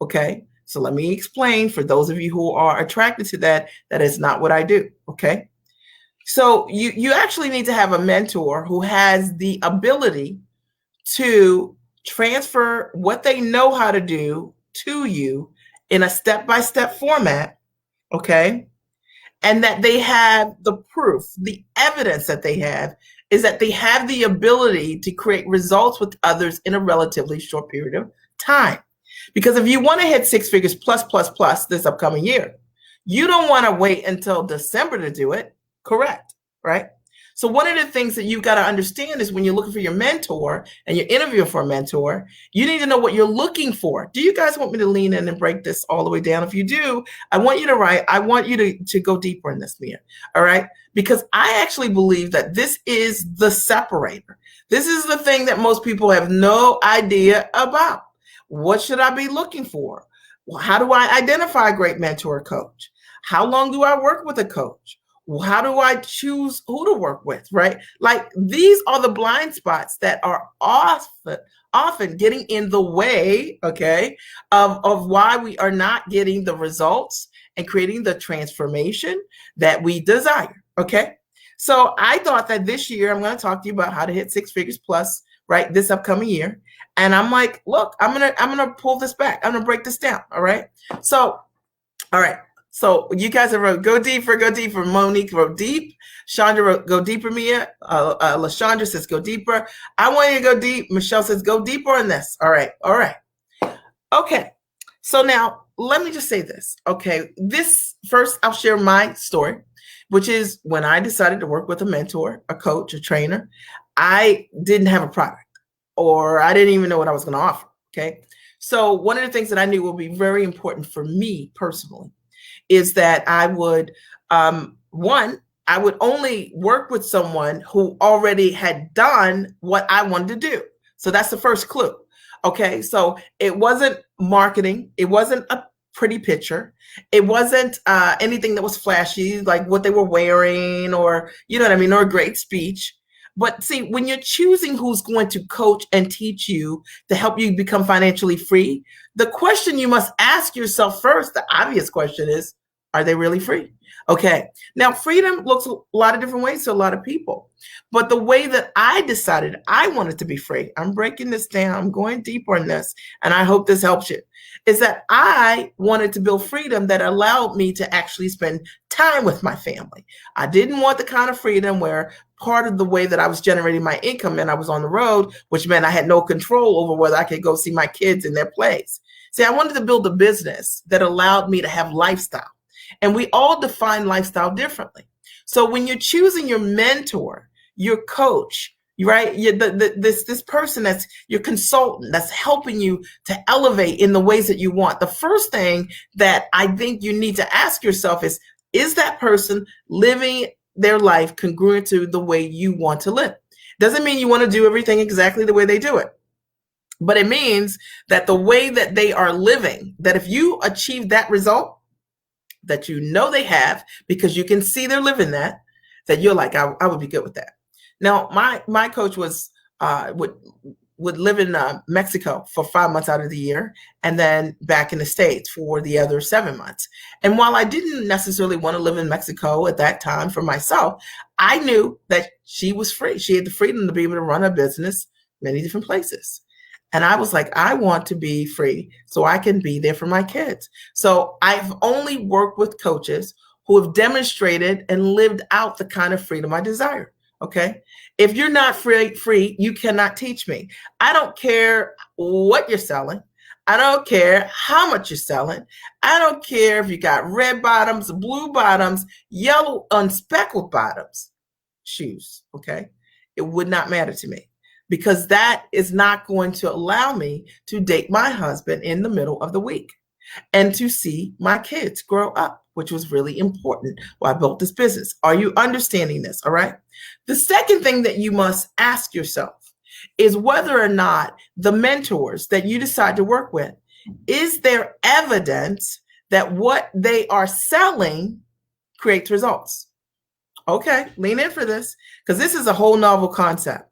Okay. So let me explain for those of you who are attracted to that, that is not what I do. Okay. So you actually need to have a mentor who has the ability to transfer what they know how to do to you in a step-by-step format, okay? And that they have the proof, the evidence that they have is that they have the ability to create results with others in a relatively short period of time. Because if you want to hit six figures plus this upcoming year, you don't want to wait until December to do it. Correct, right? So one of the things that you've got to understand is when you're looking for your mentor and you're interviewing for a mentor, you need to know what you're looking for. Do you guys want me to lean in and break this all the way down? If you do, I want you to write. I want you to go deeper in this, Mia. All right? Because I actually believe that this is the separator. This is the thing that most people have no idea about. What should I be looking for? Well, how do I identify a great mentor or coach? How long do I work with a coach? Well, how do I choose who to work with, right? Like these are the blind spots that are often getting in the way, okay, of why we are not getting the results and creating the transformation that we desire, okay? So I thought that this year I'm going to talk to you about how to hit six figures plus, right, this upcoming year. And I'm like, look, I'm gonna pull this back. I'm gonna break this down. All right. So, all right. So you guys have wrote go deeper, go deeper. Monique wrote deep. Chandra wrote go deeper. Mia. LaShandra says go deeper. I want you to go deep. Michelle says go deeper on this. All right. All right. Okay. So now let me just say this. Okay. This first, I'll share my story, which is when I decided to work with a mentor, a coach, a trainer, I didn't have a product, or I didn't even know what I was going to offer. Okay. So one of the things that I knew would be very important for me personally is that I would, I would only work with someone who already had done what I wanted to do. So that's the first clue. Okay. So it wasn't marketing. It wasn't a pretty picture. It wasn't anything that was flashy, like what they were wearing or, you know what I mean, or a great speech. But see, when you're choosing who's going to coach and teach you to help you become financially free, the question you must ask yourself first, the obvious question is, are they really free? Okay. Now, freedom looks a lot of different ways to a lot of people. But the way that I decided I wanted to be free, I'm breaking this down, I'm going deeper in this, and I hope this helps you, is that I wanted to build freedom that allowed me to actually spend time with my family. I didn't want the kind of freedom where part of the way that I was generating my income meant I was on the road, which meant I had no control over whether I could go see my kids in their plays. See, I wanted to build a business that allowed me to have lifestyle. And we all define lifestyle differently. So when you're choosing your mentor, your coach, right, this person that's your consultant that's helping you to elevate in the ways that you want, the first thing that I think you need to ask yourself is that person living their life congruent to the way you want to live? Doesn't mean you want to do everything exactly the way they do it. But it means that the way that they are living, that if you achieve that result, that you know they have, because you can see they're living that you're like, I would be good with that. Now, my coach was would live in Mexico for 5 months out of the year, and then back in the States for the other 7 months. And while I didn't necessarily want to live in Mexico at that time for myself, I knew that she was free. She had the freedom to be able to run a business many different places. And I was like, I want to be free so I can be there for my kids. So I've only worked with coaches who have demonstrated and lived out the kind of freedom I desire. Okay. If you're not free, you cannot teach me. I don't care what you're selling. I don't care how much you're selling. I don't care if you got red bottoms, blue bottoms, yellow, unspeckled bottoms, shoes. Okay. It would not matter to me, because that is not going to allow me to date my husband in the middle of the week. and to see my kids grow up, which was really important while I built this business. Are you understanding this? All right. The second thing that you must ask yourself is whether or not the mentors that you decide to work with, is there evidence that what they are selling creates results? Okay, lean in for this because this is a whole novel concept.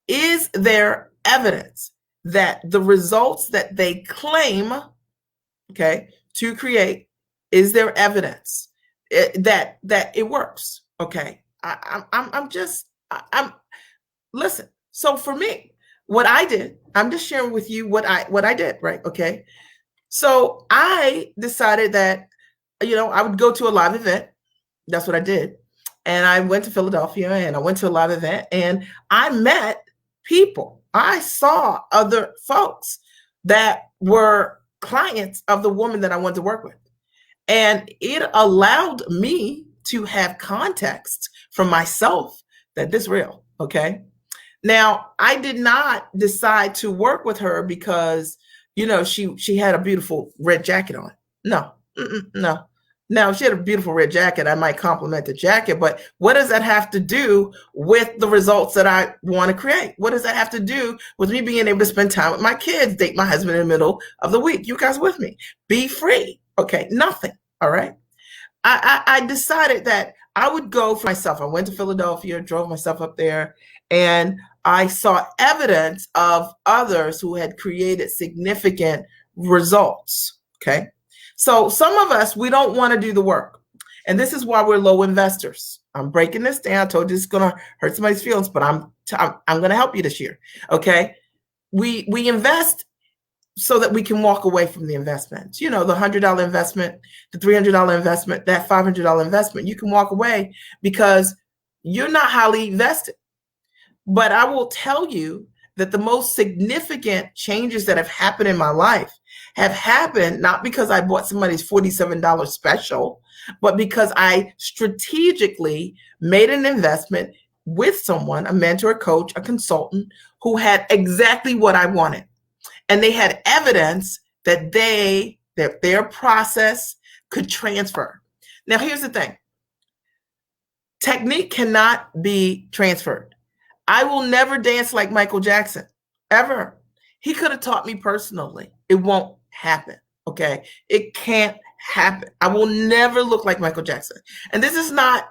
Is there evidence that the results that they claim, okay, to create, is there evidence that it works? Okay, I'm listen. So for me, what I did, I'm just sharing with you what I did, right? Okay. So I decided that, I would go to a live event. That's what I did. And I went to Philadelphia and I went to a live event and I met people. I saw other folks that were clients of the woman that I wanted to work with. And it allowed me to have context from myself that this is real. Okay. Now, I did not decide to work with her because, she had a beautiful red jacket on. No, no. Now, if she had a beautiful red jacket, I might compliment the jacket, but what does that have to do with the results that I want to create? What does that have to do with me being able to spend time with my kids, date my husband in the middle of the week? You guys with me? Be free. Okay, nothing. All right. I decided that I would go for myself. I went to Philadelphia, drove myself up there, and I saw evidence of others who had created significant results. Okay. So some of us, we don't want to do the work. And this is why we're low investors. I'm breaking this down. I told you it's going to hurt somebody's feelings, but I'm going to help you this year. Okay. We invest so that we can walk away from the investments. The $100 investment, the $300 investment, that $500 investment, you can walk away because you're not highly invested. But I will tell you that the most significant changes that have happened in my life have happened not because I bought somebody's $47 special, but because I strategically made an investment with someone, a mentor, a coach, a consultant who had exactly what I wanted. And they had evidence that their process could transfer. Now, here's the thing. Technique cannot be transferred. I will never dance like Michael Jackson, ever. He could have taught me personally. It won't happen, okay? It can't happen. I will never look like Michael Jackson. And this is not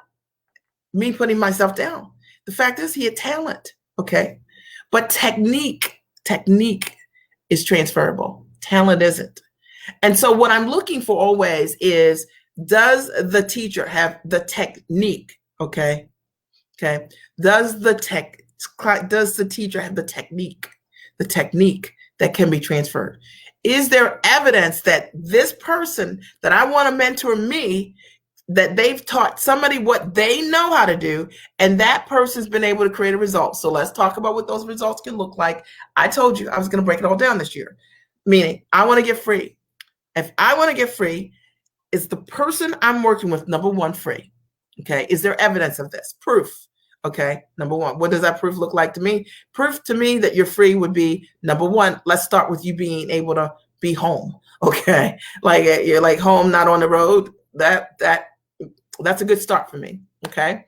me putting myself down. The fact is he had talent, okay? But technique is transferable. Talent isn't. And so what I'm looking for always is, does the teacher have the technique, okay? Okay. Does the teacher have the technique that can be transferred? Is there evidence that this person that I want to mentor me, that they've taught somebody what they know how to do, and that person's been able to create a result? So let's talk about what those results can look like. I told you I was going to break it all down this year, meaning I want to get free. If I want to get free, is the person I'm working with, number one, free? Okay. Is there evidence of this? Proof. Okay. Number one, what does that proof look like to me? Proof to me that you're free would be, number one, let's start with you being able to be home. Okay. Like you're like home, not on the road. That's a good start for me. Okay.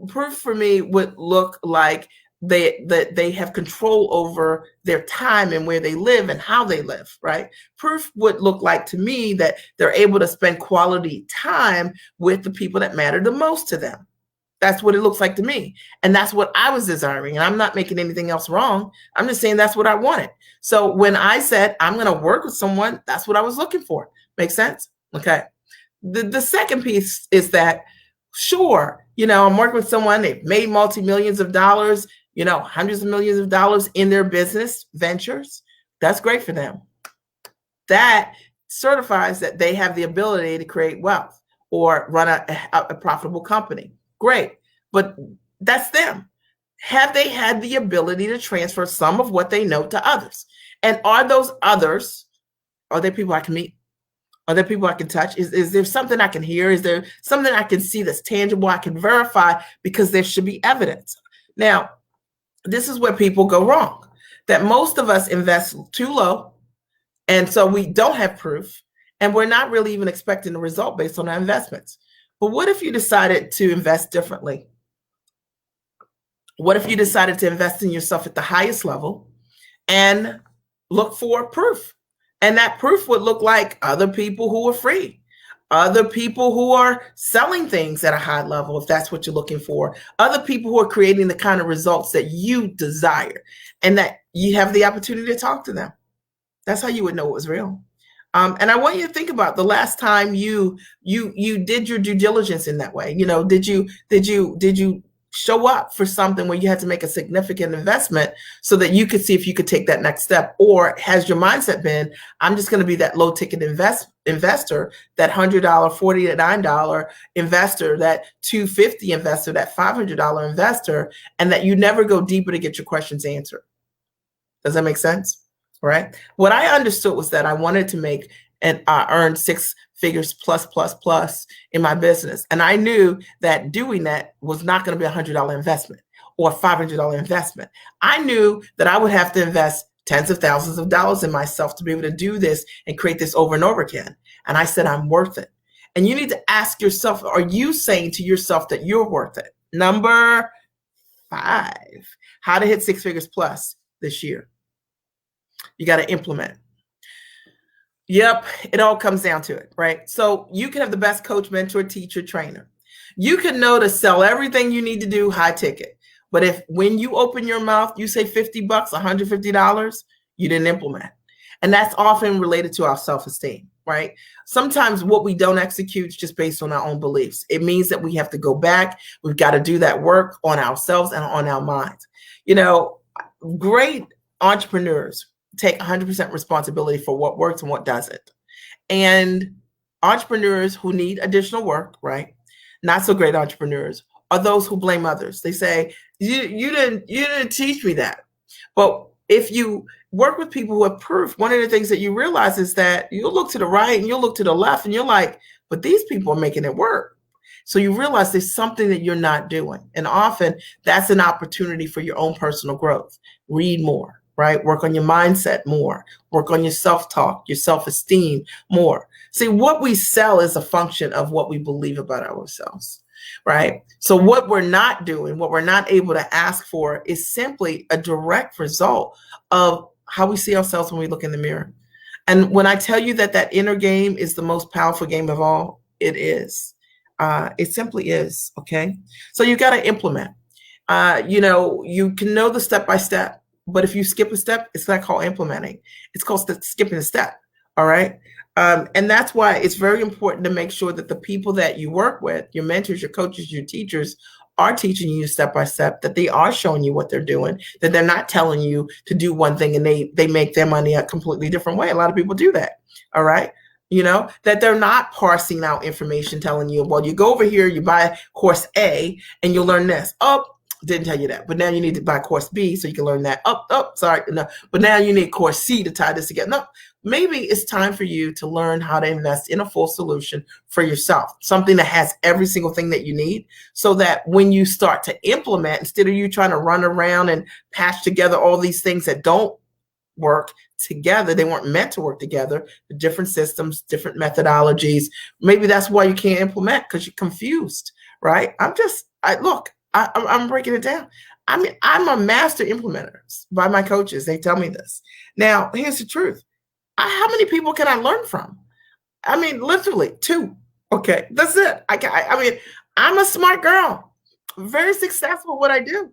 Proof for me would look like they have control over their time and where they live and how they live, right? Proof would look like to me that they're able to spend quality time with the people that matter the most to them. That's what it looks like to me. And that's what I was desiring. And I'm not making anything else wrong. I'm just saying that's what I wanted. So when I said I'm going to work with someone, that's what I was looking for. Make sense? Okay. The second piece is that, sure, I'm working with someone, they've made multi-millions of dollars, hundreds of millions of dollars in their business ventures. That's great for them. That certifies that they have the ability to create wealth or run a profitable company. Great. But that's them. Have they had the ability to transfer some of what they know to others? And are those others, are there people I can meet? Are there people I can touch? Is there something I can hear? Is there something I can see that's tangible I can verify? Because there should be evidence. Now, this is where people go wrong. That most of us invest too low And so we don't have proof, and we're not really even expecting a result based on our investments. But what if you decided to invest differently? What if you decided to invest in yourself at the highest level and look for proof? And that proof would look like other people who are free, other people who are selling things at a high level, if that's what you're looking for, other people who are creating the kind of results that you desire, and that you have the opportunity to talk to them. That's how you would know it was real. And I want you to think about the last time you did your due diligence in that way. Did you show up for something where you had to make a significant investment so that you could see if you could take that next step? Or has your mindset been, I'm just going to be that low ticket investor, that $100, $49 investor, that $250 investor, that $500 investor, and that you never go deeper to get your questions answered? Does that make sense? Right? What I understood was that I wanted to make and earn six figures plus in my business. And I knew that doing that was not going to be a $100 investment or a $500 investment. I knew that I would have to invest tens of thousands of dollars in myself to be able to do this and create this over and over again. And I said, I'm worth it. And you need to ask yourself, are you saying to yourself that you're worth it? Number 5, how to hit six figures plus this year. You got to implement. Yep, it all comes down to it, right? So you can have the best coach, mentor, teacher, trainer. You can know to sell everything you need to do high ticket. But if when you open your mouth, you say $50, $150, you didn't implement. And that's often related to our self-esteem, right? Sometimes what we don't execute is just based on our own beliefs. It means that we have to go back. We've got to do that work on ourselves and on our minds. Great entrepreneurs take 100% responsibility for what works and what doesn't. And entrepreneurs who need additional work, right? Not so great entrepreneurs are those who blame others. They say, you didn't teach me that. But if you work with people who have proof, one of the things that you realize is that you'll look to the right and you'll look to the left and you're like, but these people are making it work. So you realize there's something that you're not doing. And often that's an opportunity for your own personal growth. Read more. Right? Work on your mindset more, work on your self-talk, your self-esteem more. See, what we sell is a function of what we believe about ourselves, right? So what we're not doing, what we're not able to ask for is simply a direct result of how we see ourselves when we look in the mirror. And when I tell you that inner game is the most powerful game of all, it is. It simply is, okay? So you got to implement. You can know the step-by-step. But if you skip a step, it's not called implementing. It's called skipping a step. All right. And that's why it's very important to make sure that the people that you work with, your mentors, your coaches, your teachers, are teaching you step by step, that they are showing you what they're doing, that they're not telling you to do one thing and they make their money a completely different way. A lot of people do that. All right. That they're not parsing out information, telling you, well, you go over here, you buy course A and you'll learn this. Oh, didn't tell you that, but now you need to buy course B so you can learn that. Sorry, no, but now you need course C to tie this together. No, maybe it's time for you to learn how to invest in a full solution for yourself, something that has every single thing that you need, so that when you start to implement, instead of you trying to run around and patch together all these things that don't work together, they weren't meant to work together, the different systems, different methodologies. Maybe that's why you can't implement, because you're confused, right? I'm breaking it down. I mean, I'm a master implementer by my coaches. They tell me this. Now, here's the truth. How many people can I learn from? I mean, literally 2. Okay, that's it. I mean, I'm a smart girl, very successful at what I do.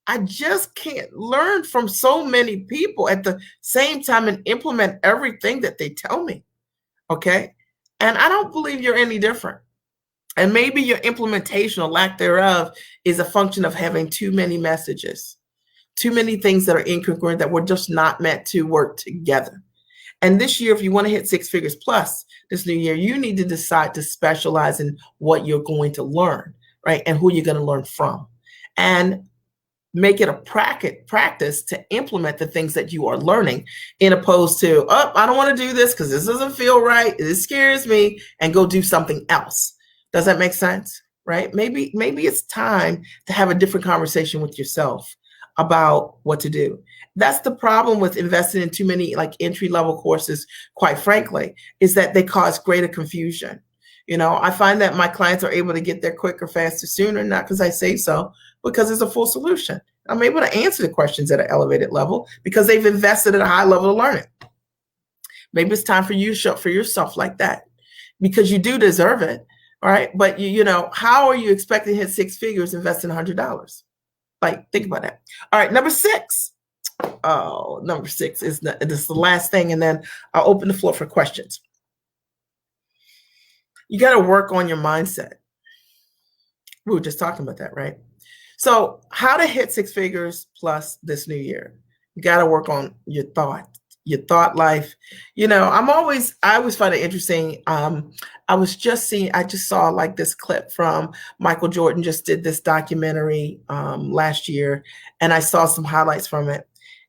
I just can't learn from so many people at the same time and implement everything that they tell me. Okay, and I don't believe you're any different. And maybe your implementation or lack thereof is a function of having too many messages, too many things that are incongruent, that we're just not meant to work together. And this year, if you want to hit six figures plus this new year, you need to decide to specialize in what you're going to learn, right? And who you're going to learn from. And make it a practice to implement the things that you are learning, in opposed to, I don't want to do this because this doesn't feel right. This scares me, and go do something else. Does that make sense? Right? Maybe it's time to have a different conversation with yourself. about what to do. That's the problem with investing in too many like entry level courses, quite frankly, is that they cause greater confusion. I find that my clients are able to get there quicker, faster, sooner, not because I say so, because it's a full solution. I'm able to answer the questions at an elevated level because they've invested at a high level of learning. Maybe it's time for you to show up for yourself like that because you do deserve it. All right. But how are you expecting to hit six figures investing $100? Like, think about that. All right. Number 6. Oh, number 6 is this is the last thing. And then I'll open the floor for questions. You got to work on your mindset. We were just talking about that, right? So how to hit six figures plus this new year. You got to work on your thought life. I always find it interesting. I just saw like this clip from Michael Jordan just did this documentary last year, and I saw some highlights from it.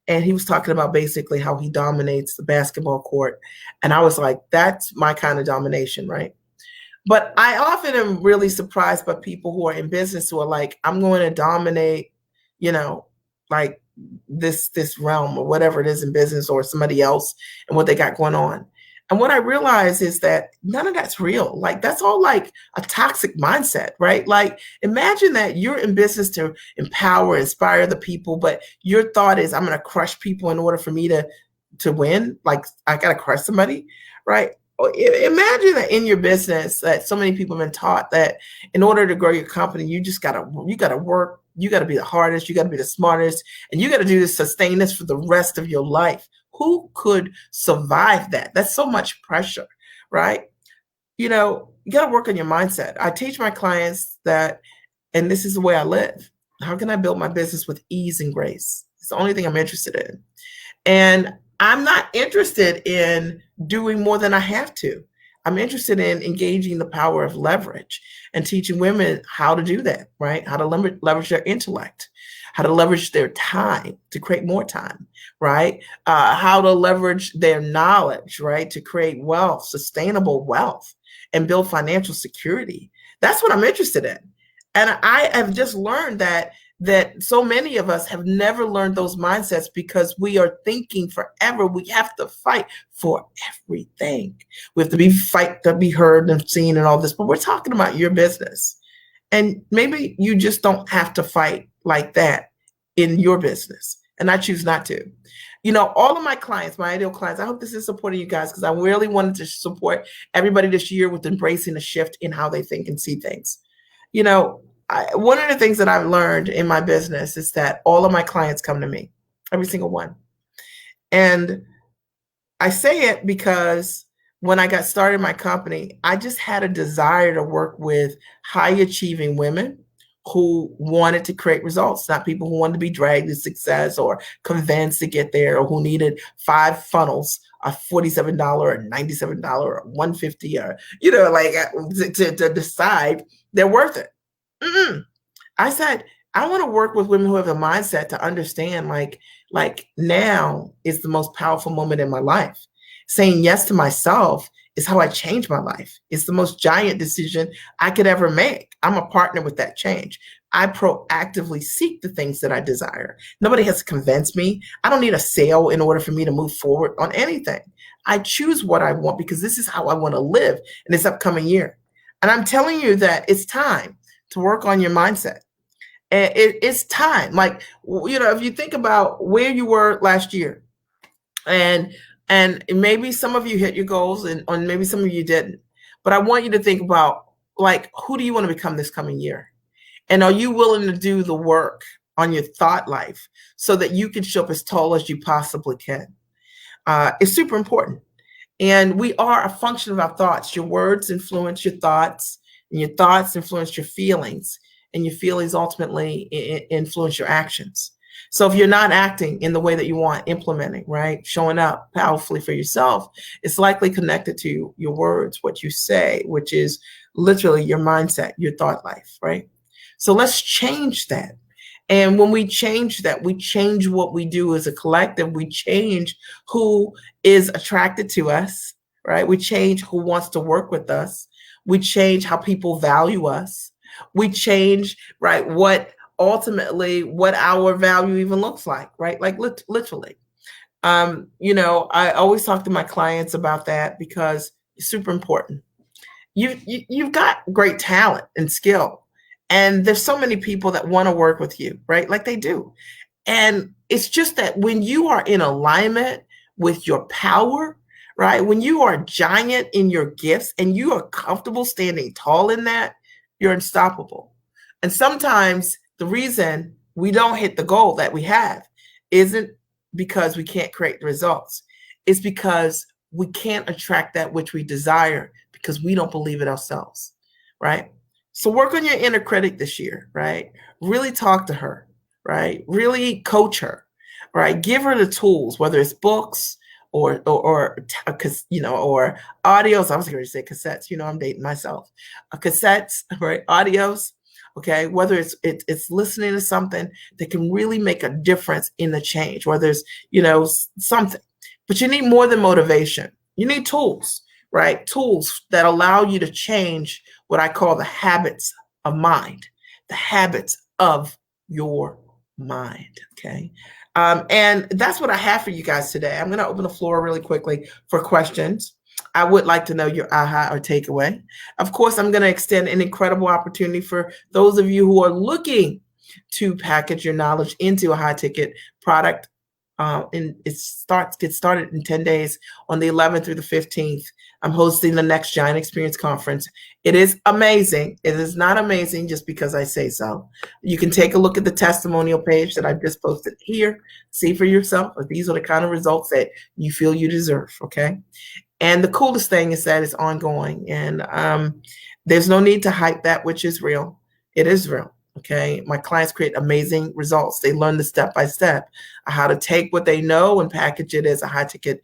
And he was talking about basically how he dominates the basketball court. And I was like, that's my kind of domination, right? But I often am really surprised by people who are in business who are like, I'm going to dominate, like this realm or whatever it is in business or somebody else and what they got going on. And what I realize is that none of that's real. Like, that's all like a toxic mindset, right? Like, imagine that you're in business to empower, inspire the people, but your thought is, I'm going to crush people in order for me to win. Like, I got to crush somebody, right? Imagine that in your business that so many people have been taught that in order to grow your company, you gotta work, you gotta be the hardest, you gotta be the smartest, and you gotta do this, sustain this for the rest of your life. Who could survive that? That's so much pressure, right? You gotta work on your mindset. I teach my clients that, and this is the way I live. How can I build my business with ease and grace? It's the only thing I'm interested in. And I'm not interested in doing more than I have to. I'm interested in engaging the power of leverage and teaching women how to do that, right? How to leverage their intellect, how to leverage their time to create more time, right? How to leverage their knowledge, right? To create wealth, sustainable wealth, and build financial security. That's what I'm interested in. And I have just learned that so many of us have never learned those mindsets because we are thinking forever. We have to fight for everything. We have to fight to be heard and seen and all this, but we're talking about your business. And maybe you just don't have to fight like that in your business. And I choose not to. All of my clients, my ideal clients, I hope this is supporting you guys because I really wanted to support everybody this year with embracing a shift in how they think and see things. One of the things that I've learned in my business is that all of my clients come to me, every single one. And I say it because when I got started in my company, I just had a desire to work with high achieving women who wanted to create results, not people who wanted to be dragged to success or convinced to get there, or who needed 5 funnels, a $47 or $97 or $150 or, to decide they're worth it. I said, I want to work with women who have a mindset to understand like now is the most powerful moment in my life. Saying yes to myself is how I change my life. It's the most giant decision I could ever make. I'm a partner with that change. I proactively seek the things that I desire. Nobody has to convince me. I don't need a sale in order for me to move forward on anything. I choose what I want because this is how I want to live in this upcoming year. And I'm telling you that it's time to work on your mindset. And it's time. Like, if you think about where you were last year, and maybe some of you hit your goals and maybe some of you didn't, but I want you to think about, like, who do you want to become this coming year? And are you willing to do the work on your thought life so that you can show up as tall as you possibly can? It's super important. And we are a function of our thoughts. Your words influence your thoughts, and your thoughts influence your feelings, and your feelings ultimately influence your actions. So if you're not acting in the way that you want, implementing, right, showing up powerfully for yourself, it's likely connected to your words, what you say, which is literally your mindset, your thought life, right? So let's change that. And when we change that, we change what we do as a collective. We change who is attracted to us, right? We change who wants to work with us. We change how people value us. We change, right, what ultimately what our value even looks like, right? Like literally. I always talk to my clients about that because it's super important. You've got great talent and skill, and there's so many people that want to work with you, right? Like they do. And it's just that when you are in alignment with your power, right? When you are giant in your gifts and you are comfortable standing tall in that, you're unstoppable. And sometimes the reason we don't hit the goal that we have isn't because we can't create the results. It's because we can't attract that which we desire because we don't believe it ourselves, right? So work on your inner critic this year, right? Really talk to her, right? Really coach her, right? Give her the tools, whether it's books or or audios. I was going to say cassettes. I'm dating myself. Cassettes, right? Audios. Okay, whether it's listening to something that can really make a difference in the change, whether it's something, but you need more than motivation. You need tools, right? Tools that allow you to change what I call the habits of mind, the habits of your mind. Okay. And that's what I have for you guys today. I'm going to open the floor really quickly for questions. I would like to know your aha or takeaway. Of course, I'm going to extend an incredible opportunity for those of you who are looking to package your knowledge into a high ticket product. And gets started in 10 days on the 11th through the 15th. I'm hosting the Next Giant Experience Conference. It is amazing. It is not amazing just because I say so. You can take a look at the testimonial page that I've just posted here. See for yourself if these are the kind of results that you feel you deserve, okay? And the coolest thing is that it's ongoing. And there's no need to hype that which is real. It is real. Okay, my clients create amazing results. They learn the step-by-step how to take what they know and package it as a high-ticket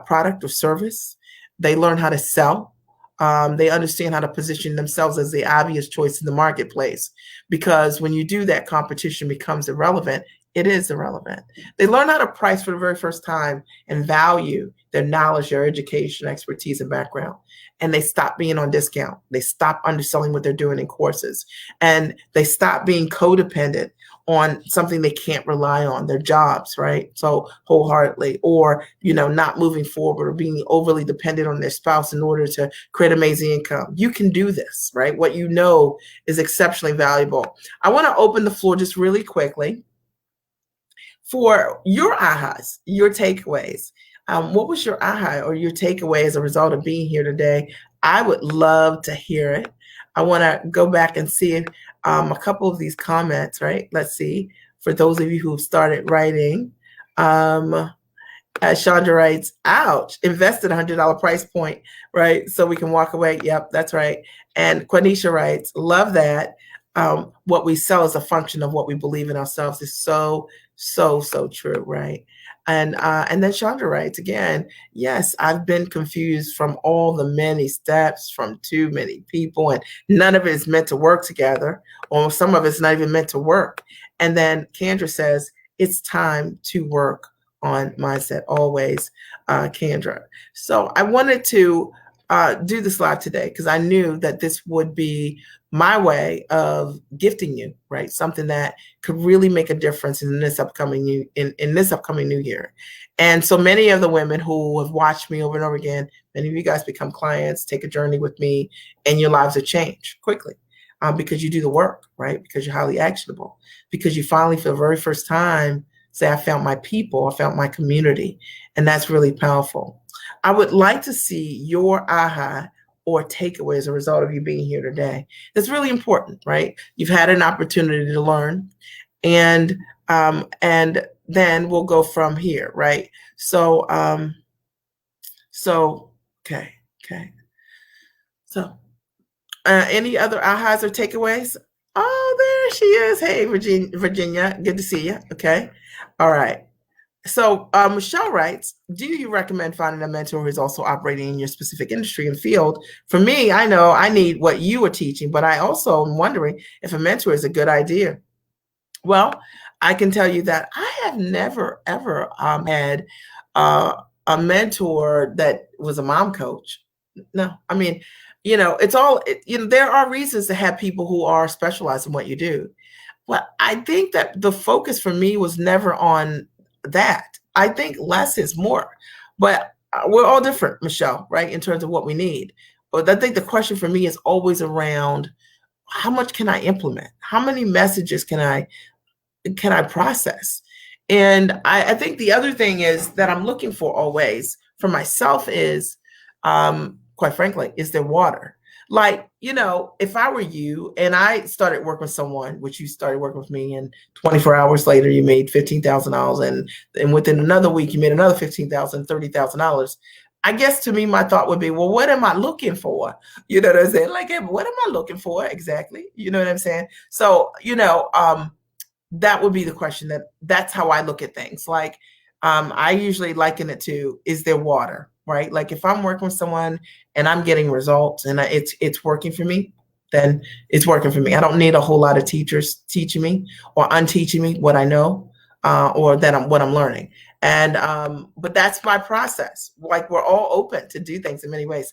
product or service. They learn how to sell. They understand how to position themselves as the obvious choice in the marketplace. Because when you do that, competition becomes irrelevant. It is irrelevant. They learn how to price for the very first time and value their knowledge, their education, expertise, and background. And they stop being on discount. They stop underselling what they're doing in courses. And they stop being codependent on something they can't rely on, their jobs, right? So wholeheartedly, or, not moving forward or being overly dependent on their spouse in order to create amazing income. You can do this, right? What you know is exceptionally valuable. I want to open the floor just really quickly for your ahas, your takeaways. What was your aha or your takeaway as a result of being here today? I would love to hear it. I want to go back and see a couple of these comments, right? Let's see. For those of you who've started writing, Chandra writes, ouch, invested $100 price point, right? So we can walk away. Yep, that's right. And Quanisha writes, love that. What we sell is a function of what we believe in ourselves is so true, right? And then Chandra writes again, yes, I've been confused from all the many steps from too many people, and none of it is meant to work together, or some of it's not even meant to work. And then Kendra says, it's time to work on mindset always, Kendra. So I wanted to do this live today because I knew that this would be my way of gifting you, right? Something that could really make a difference in this upcoming new year. And so many of the women who have watched me over and over again, many of you guys become clients, take a journey with me, and your lives have changed quickly because you do the work, right? Because you're highly actionable, because you finally, for the very first time, say, I found my people, I found my community, and that's really powerful. I would like to see your aha or takeaway as a result of you being here today. It's really important, right? You've had an opportunity to learn, and then we'll go from here, right? So, okay. So, any other ahas or takeaways? Oh, there she is. Hey, Virginia, good to see you. Okay, all right. So Michelle writes, do you recommend finding a mentor who is also operating in your specific industry and field? For me, I know I need what you are teaching, but I also am wondering if a mentor is a good idea. Well, I can tell you that I have never, ever had a mentor that was a mom coach. No, I mean, it's all, there are reasons to have people who are specialized in what you do. Well, I think that the focus for me was never on that. I think less is more, but we're all different, Michelle, right? In terms of what we need. But I think the question for me is always around how much can I implement? How many messages can I process? And I think the other thing is that I'm looking for always for myself is, quite frankly, is there water? Like, if I were you and I started working with someone, which you started working with me, and 24 hours later you made $15,000, and within another week you made another 15,000, $30,000. I guess to me, my thought would be, well, what am I looking for? You know what I'm saying? Like, what am I looking for exactly? You know what I'm saying? So, that would be the question. That's how I look at things. Like, I usually liken it to, is there water, right? Like if I'm working with someone and I'm getting results and it's working for me, then it's working for me. I don't need a whole lot of teachers teaching me or unteaching me what I know, or what I'm learning. And but that's my process. Like, we're all open to do things in many ways.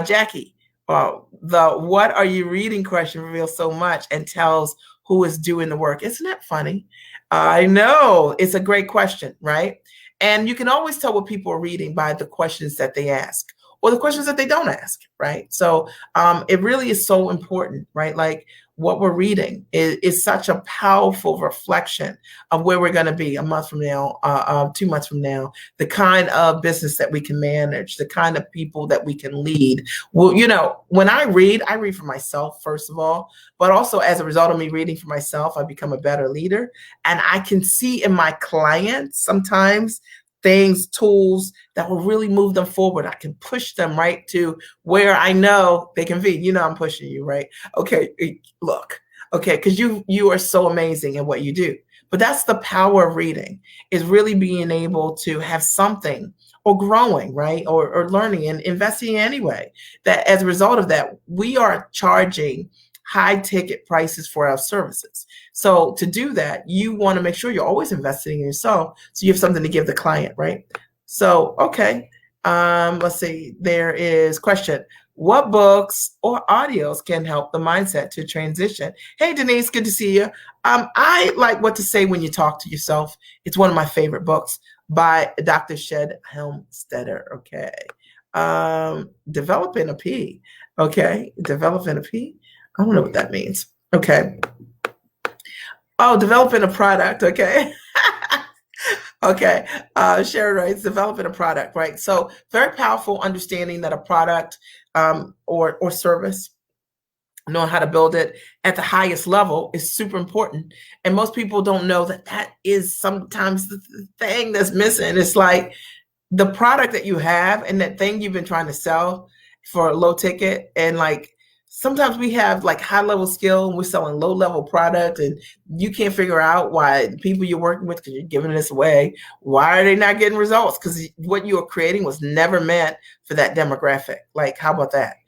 Jackie, the "what are you reading" question reveals so much and tells who is doing the work. Isn't that funny? I know, it's a great question, right? And you can always tell what people are reading by the questions that they ask or the questions that they don't ask, right? So it really is so important, right? Like, what we're reading is such a powerful reflection of where we're going to be a month from now, 2 months from now, the kind of business that we can manage, the kind of people that we can lead. Well, when I read for myself, first of all, but also as a result of me reading for myself, I become a better leader. And I can see in my clients sometimes things, tools that will really move them forward. I can push them right to where I know they can be. I'm pushing you, right? Okay, look, okay, because you are so amazing at what you do. But that's the power of reading, is really being able to have something, or growing, right? Or learning and investing anyway. That as a result of that, we are charging high ticket prices for our services. So to do that, you want to make sure you're always investing in yourself, so you have something to give the client, right? So, okay. Let's see. There is question. What books or audios can help the mindset to transition? Hey, Denise, good to see you. I like What to Say When You Talk to Yourself. It's one of my favorite books by Dr. Shed Helmstetter. Okay. Developing a P. Okay. Developing a P. I don't know what that means. Okay. Oh, developing a product. Okay. Okay. Sharon writes, developing a product, right? So very powerful understanding that a product, or service, knowing how to build it at the highest level is super important. And most people don't know that is sometimes the thing that's missing. It's like the product that you have and that thing you've been trying to sell for a low ticket, and like, sometimes we have like high level skill and we're selling low level product, and you can't figure out why the people you're working with, because you're giving this away, why are they not getting results? Because what you were creating was never meant for that demographic. Like, how about that?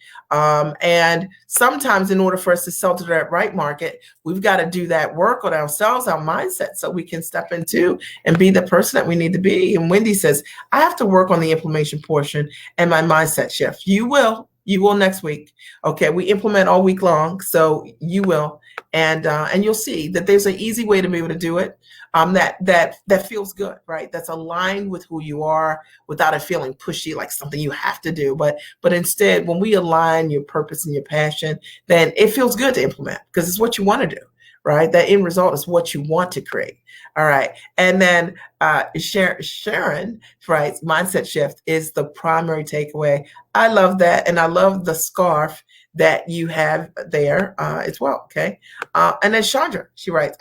And sometimes in order for us to sell to that right market, we've got to do that work on ourselves, our mindset, so we can step into and be the person that we need to be. And Wendy says, I have to work on the implementation portion and my mindset shift. You will next week. Okay, we implement all week long, so you will, and you'll see that there's an easy way to be able to do it. That feels good, right? That's aligned with who you are, without it feeling pushy, like something you have to do. But instead, when we align your purpose and your passion, then it feels good to implement, because it's what you want to do, right? That end result is what you want to create. All right. And then Sharon writes, mindset shift is the primary takeaway. I love that. And I love the scarf that you have there as well. Okay. And then Chandra, she writes,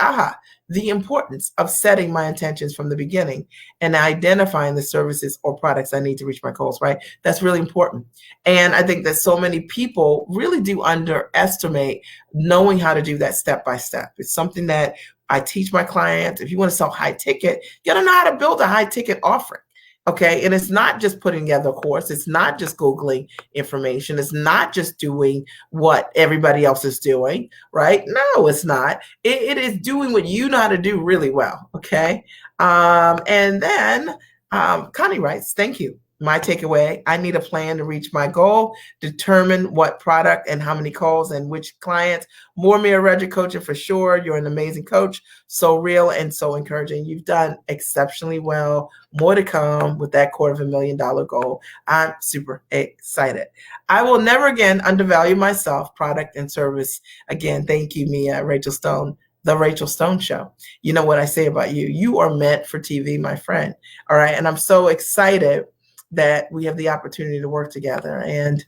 the importance of setting my intentions from the beginning and identifying the services or products I need to reach my goals, right? That's really important. And I think that so many people really do underestimate knowing how to do that step by step. It's something that I teach my clients. If you want to sell high ticket, you gotta know how to build a high ticket offering. Okay. And it's not just putting together a course. It's not just Googling information. It's not just doing what everybody else is doing, right? No, it's not. It is doing what you know how to do really well. Okay. And then Connie writes, thank you. my takeaway, I need a plan to reach my goal, determine what product and how many calls and which clients. More Mia Redrick coaching for sure. You're an amazing coach. So real and so encouraging. You've done exceptionally well. More to come with that $250,000 goal. I'm super excited. I will never again undervalue myself, product, and service. Again, thank you, Mia, Rachel Stone, The Rachel Stone Show. You know what I say about you. You are meant for TV, my friend. All right. And I'm so excited that we have the opportunity to work together. And,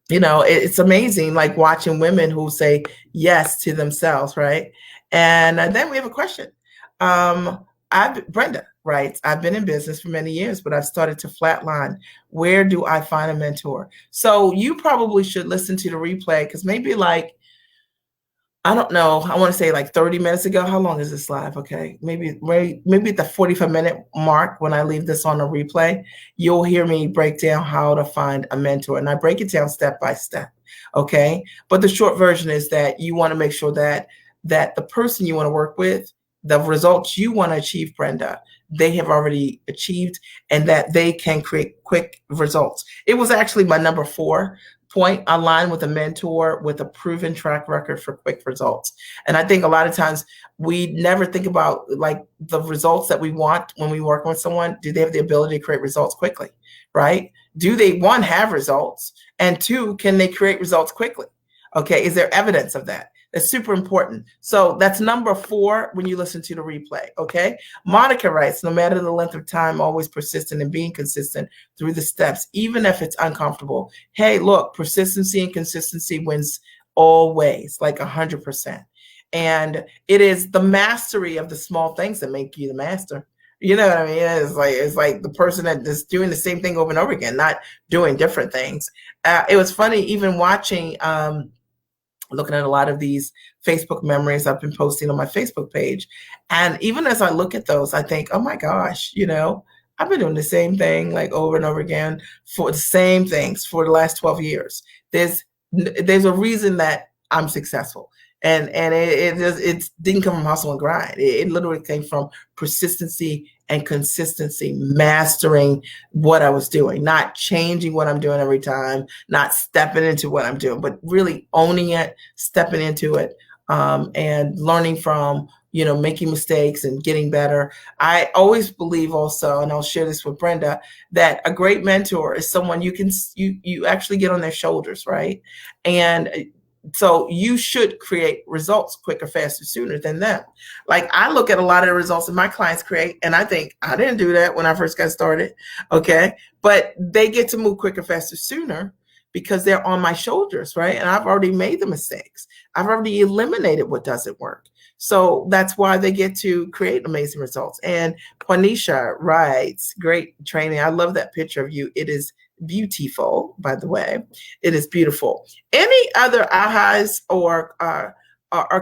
it's amazing, like watching women who say yes to themselves, right? And then we have a question. Brenda writes, I've been in business for many years, but I've started to flatline. Where do I find a mentor? So you probably should listen to the replay because maybe I don't know. I want to say like 30 minutes ago. How long is this live? Okay. Maybe at the 45-minute mark when I leave this on a replay, you'll hear me break down how to find a mentor. And I break it down step by step. Okay. But the short version is that you want to make sure that the person you want to work with, the results you want to achieve, Brenda, they have already achieved and that they can create quick results. It was actually my number 4 point, align with a mentor with a proven track record for quick results. And I think a lot of times we never think about like the results that we want when we work with someone. Do they have the ability to create results quickly, right? Do they, one, have results? And 2, can they create results quickly? Okay, is there evidence of that? That's super important. So that's number 4 when you listen to the replay, okay? Monica writes, no matter the length of time, always persistent and being consistent through the steps, even if it's uncomfortable. Hey, look, persistency and consistency wins always, like 100%. And it is the mastery of the small things that make you the master. You know what I mean? It's like the person that is doing the same thing over and over again, not doing different things. It was funny even watching looking at a lot of these Facebook memories I've been posting on my Facebook page. And even as I look at those, I think, oh my gosh, I've been doing the same thing like over and over again for the same things for the last 12 years. There's a reason that I'm successful. And it didn't come from hustle and grind. It literally came from persistency and consistency, mastering what I was doing, not changing what I'm doing every time, not stepping into what I'm doing, but really owning it, stepping into it, and learning from, making mistakes and getting better. I always believe also, and I'll share this with Brenda, that a great mentor is someone you actually get on their shoulders, right? And so you should create results quicker, faster, sooner than them. Like I look at a lot of the results that my clients create and I think I didn't do that when I first got started. Okay. But they get to move quicker, faster, sooner because they're on my shoulders, right? And I've already made the mistakes. I've already eliminated what doesn't work. So that's why they get to create amazing results. And Juanisha writes, great training. I love that picture of you. It is beautiful, by the way. It is beautiful. Any other ahas or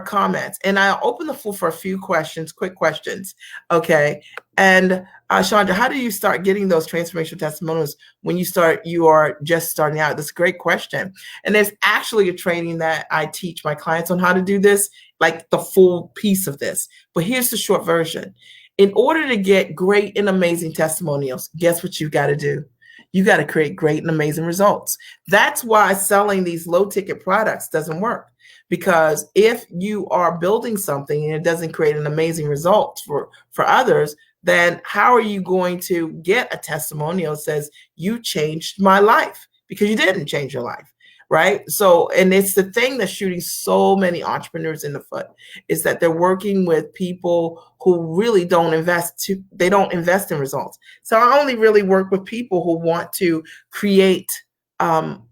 comments? And I'll open the floor for a few questions, quick questions. Okay. And Chandra, how do you start getting those transformational testimonials when you are just starting out? That's a great question. And there's actually a training that I teach my clients on how to do this, like the full piece of this. But here's the short version. In order to get great and amazing testimonials, guess what you got to do? You got to create great and amazing results. That's why selling these low ticket products doesn't work. Because if you are building something and it doesn't create an amazing result for others, then how are you going to get a testimonial that says you changed my life? Because you didn't change your life, right? So, and it's the thing that's shooting so many entrepreneurs in the foot is that they're working with people who really don't invest in results. So I only really work with people who want to create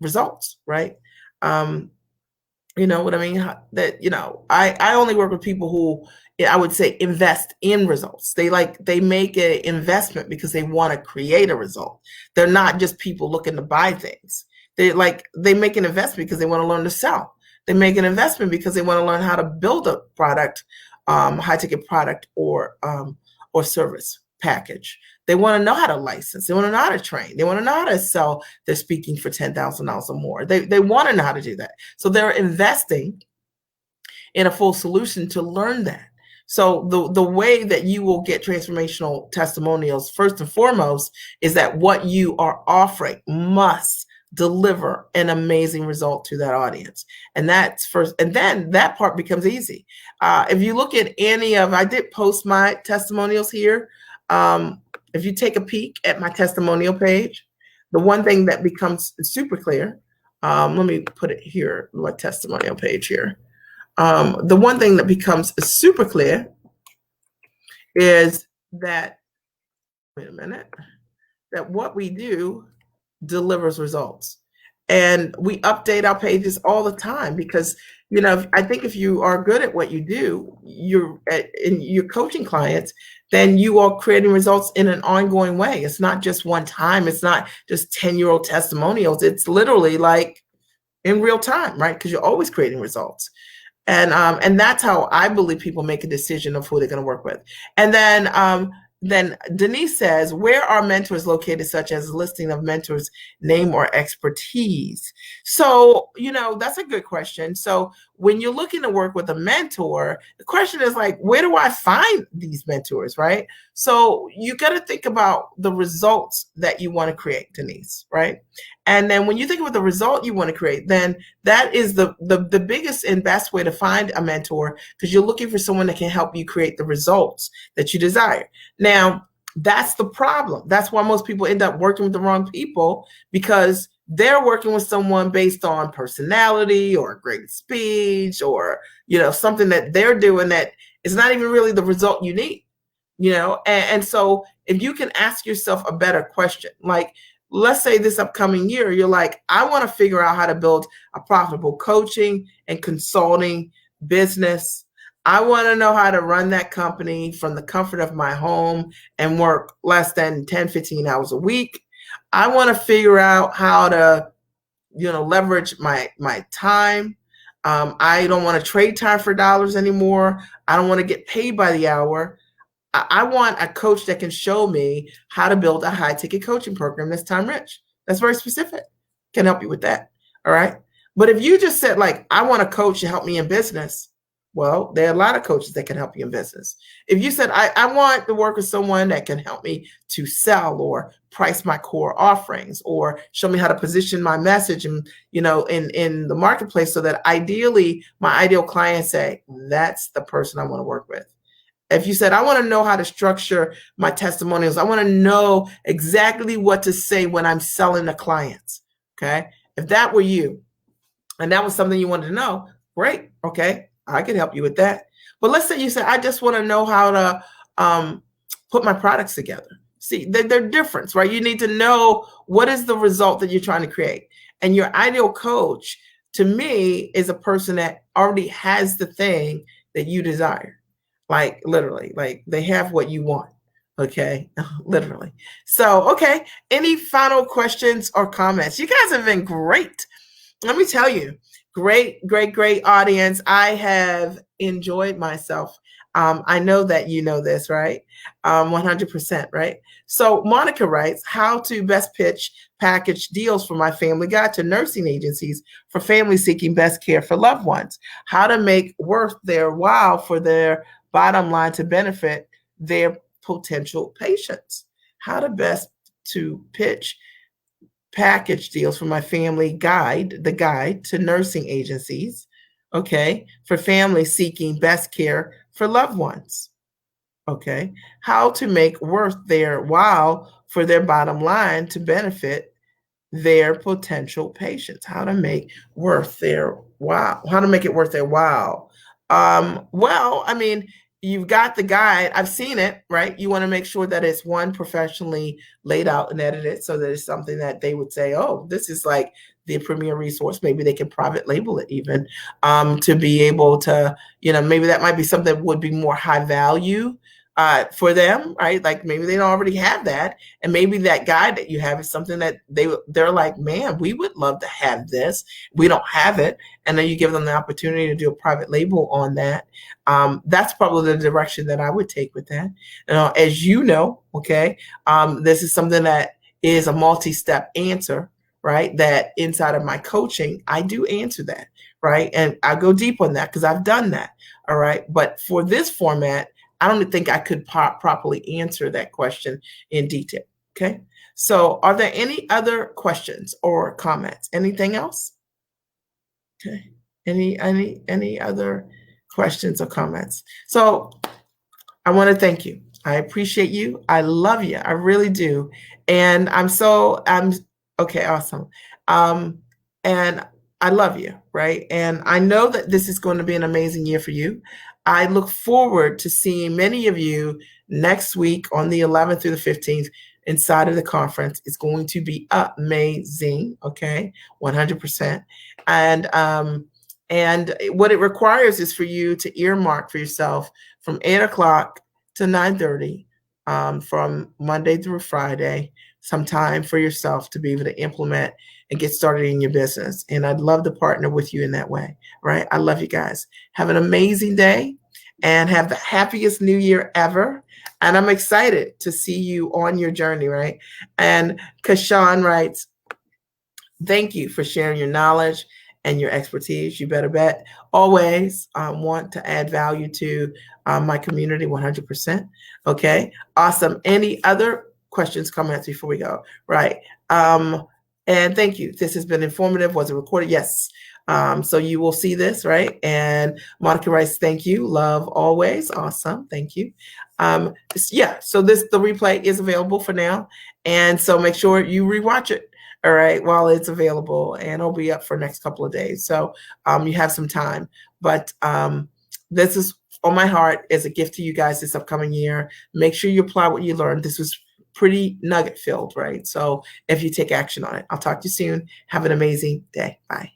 results, right? You know what I mean? I only work with people who I would say invest in results. They make an investment because they want to create a result. They're not just people looking to buy things. They make an investment because they want to learn to sell. They make an investment because they want to learn how to build a product, high ticket product or service package. They want to know how to license. They want to know how to train. They want to know how to sell their speaking for $10,000 or more. They want to know how to do that. So they're investing in a full solution to learn that. So the way that you will get transformational testimonials, first and foremost, is that what you are offering must deliver an amazing result to that audience. And that's first, and then that part becomes easy. If you look at any of, I did post my testimonials here. If you take a peek at my testimonial page, the one thing that becomes super clear, let me put it here, my testimonial page here. The one thing that becomes super clear is that, wait a minute, that what we do delivers results. And we update our pages all the time because, I think if you are good at what you do, in your coaching clients, then you are creating results in an ongoing way. It's not just one time. It's not just 10-year-old testimonials. It's literally like in real time, right? Because you're always creating results. And that's how I believe people make a decision of who they're going to work with. And then Denise says, where are mentors located, such as a listing of mentors' name or expertise? So, that's a good question. So when you're looking to work with a mentor, the question is like, where do I find these mentors, right? So you got to think about the results that you want to create, Denise, right? And then when you think about the result you want to create, then that is the biggest and best way to find a mentor, because you're looking for someone that can help you create the results that you desire. Now, that's the problem. That's why most people end up working with the wrong people, because they're working with someone based on personality or a great speech or, something that they're doing that is not even really the result you need, and so if you can ask yourself a better question, like, let's say this upcoming year, you're like, I want to figure out how to build a profitable coaching and consulting business. I want to know how to run that company from the comfort of my home and work less than 10, 15 hours a week. I want to figure out how to, leverage my time. I don't want to trade time for dollars anymore. I don't want to get paid by the hour. I want a coach that can show me how to build a high ticket coaching program that's time rich. That's very specific. Can help you with that. All right. But if you just said, like, I want a coach to help me in business, well, there are a lot of coaches that can help you in business. If you said, I want to work with someone that can help me to sell or price my core offerings or show me how to position my message and, in the marketplace, so that ideally my ideal clients say, that's the person I want to work with. If you said, I want to know how to structure my testimonials, I want to know exactly what to say when I'm selling to clients. Okay. If that were you and that was something you wanted to know, great. Okay. I can help you with that. But let's say you said, I just want to know how to put my products together. See, they're different, right? You need to know what is the result that you're trying to create. And your ideal coach, to me, is a person that already has the thing that you desire. Like literally, like they have what you want. Okay. Literally. So, okay. Any final questions or comments? You guys have been great. Let me tell you, great audience. I have enjoyed myself. I know that you know this, right? 100%, right? So Monica writes, how to best pitch package deals for my family guide to nursing agencies for families seeking best care for loved ones. How to make worth their while for their bottom line to benefit their potential patients. How to best to pitch package deals for my family guide, the guide to nursing agencies, okay, for families seeking best care for loved ones. Okay, how to make worth their while for their bottom line to benefit their potential patients. How to make worth their while. How to make it worth their while. Well, I mean, you've got the guide. I've seen it, right? You want to make sure that it's one professionally laid out and edited so that it's something that they would say, oh, this is like the premier resource. Maybe they can private label it even to be able to, maybe that might be something that would be more high value for them, right? Like maybe they don't already have that. And maybe that guide that you have is something that they're like, man, we would love to have this. We don't have it. And then you give them the opportunity to do a private label on that. That's probably the direction that I would take with that. As you know, okay, this is something that is a multi-step answer, right? That inside of my coaching, I do answer that, right? And I'll go deep on that because I've done that. All right. But for this format, I don't think I could properly answer that question in detail. Okay. So are there any other questions or comments? Anything else? Okay. Any other questions or comments? So I want to thank you. I appreciate you. I love you. I really do. And I'm okay, awesome. Um, and I love you, right? And I know that this is going to be an amazing year for you. I look forward to seeing many of you next week on the 11th through the 15th inside of the conference. It's going to be amazing, okay? 100%. And what it requires is for you to earmark for yourself from 8 o'clock to 9:30 from Monday through Friday, some time for yourself to be able to implement and get started in your business. And I'd love to partner with you in that way, right? I love you guys. Have an amazing day and have the happiest new year ever. And I'm excited to see you on your journey, right? And Kashawn writes, thank you for sharing your knowledge and your expertise. You better bet. Always want to add value to my community 100%. Okay, awesome. Any other questions, comments before we go? Right. And thank you. This has been informative. Was it recorded? Yes. So you will see this, right? And Monica writes, thank you. Love always. Awesome. Thank you. Yeah, so the replay is available for now. And so make sure you rewatch it. All right, while it's available, and it'll be up for next couple of days. So you have some time. But this is on my heart as a gift to you guys this upcoming year. Make sure you apply what you learned. This was pretty nugget filled, right? So if you take action on it, I'll talk to you soon. Have an amazing day. Bye.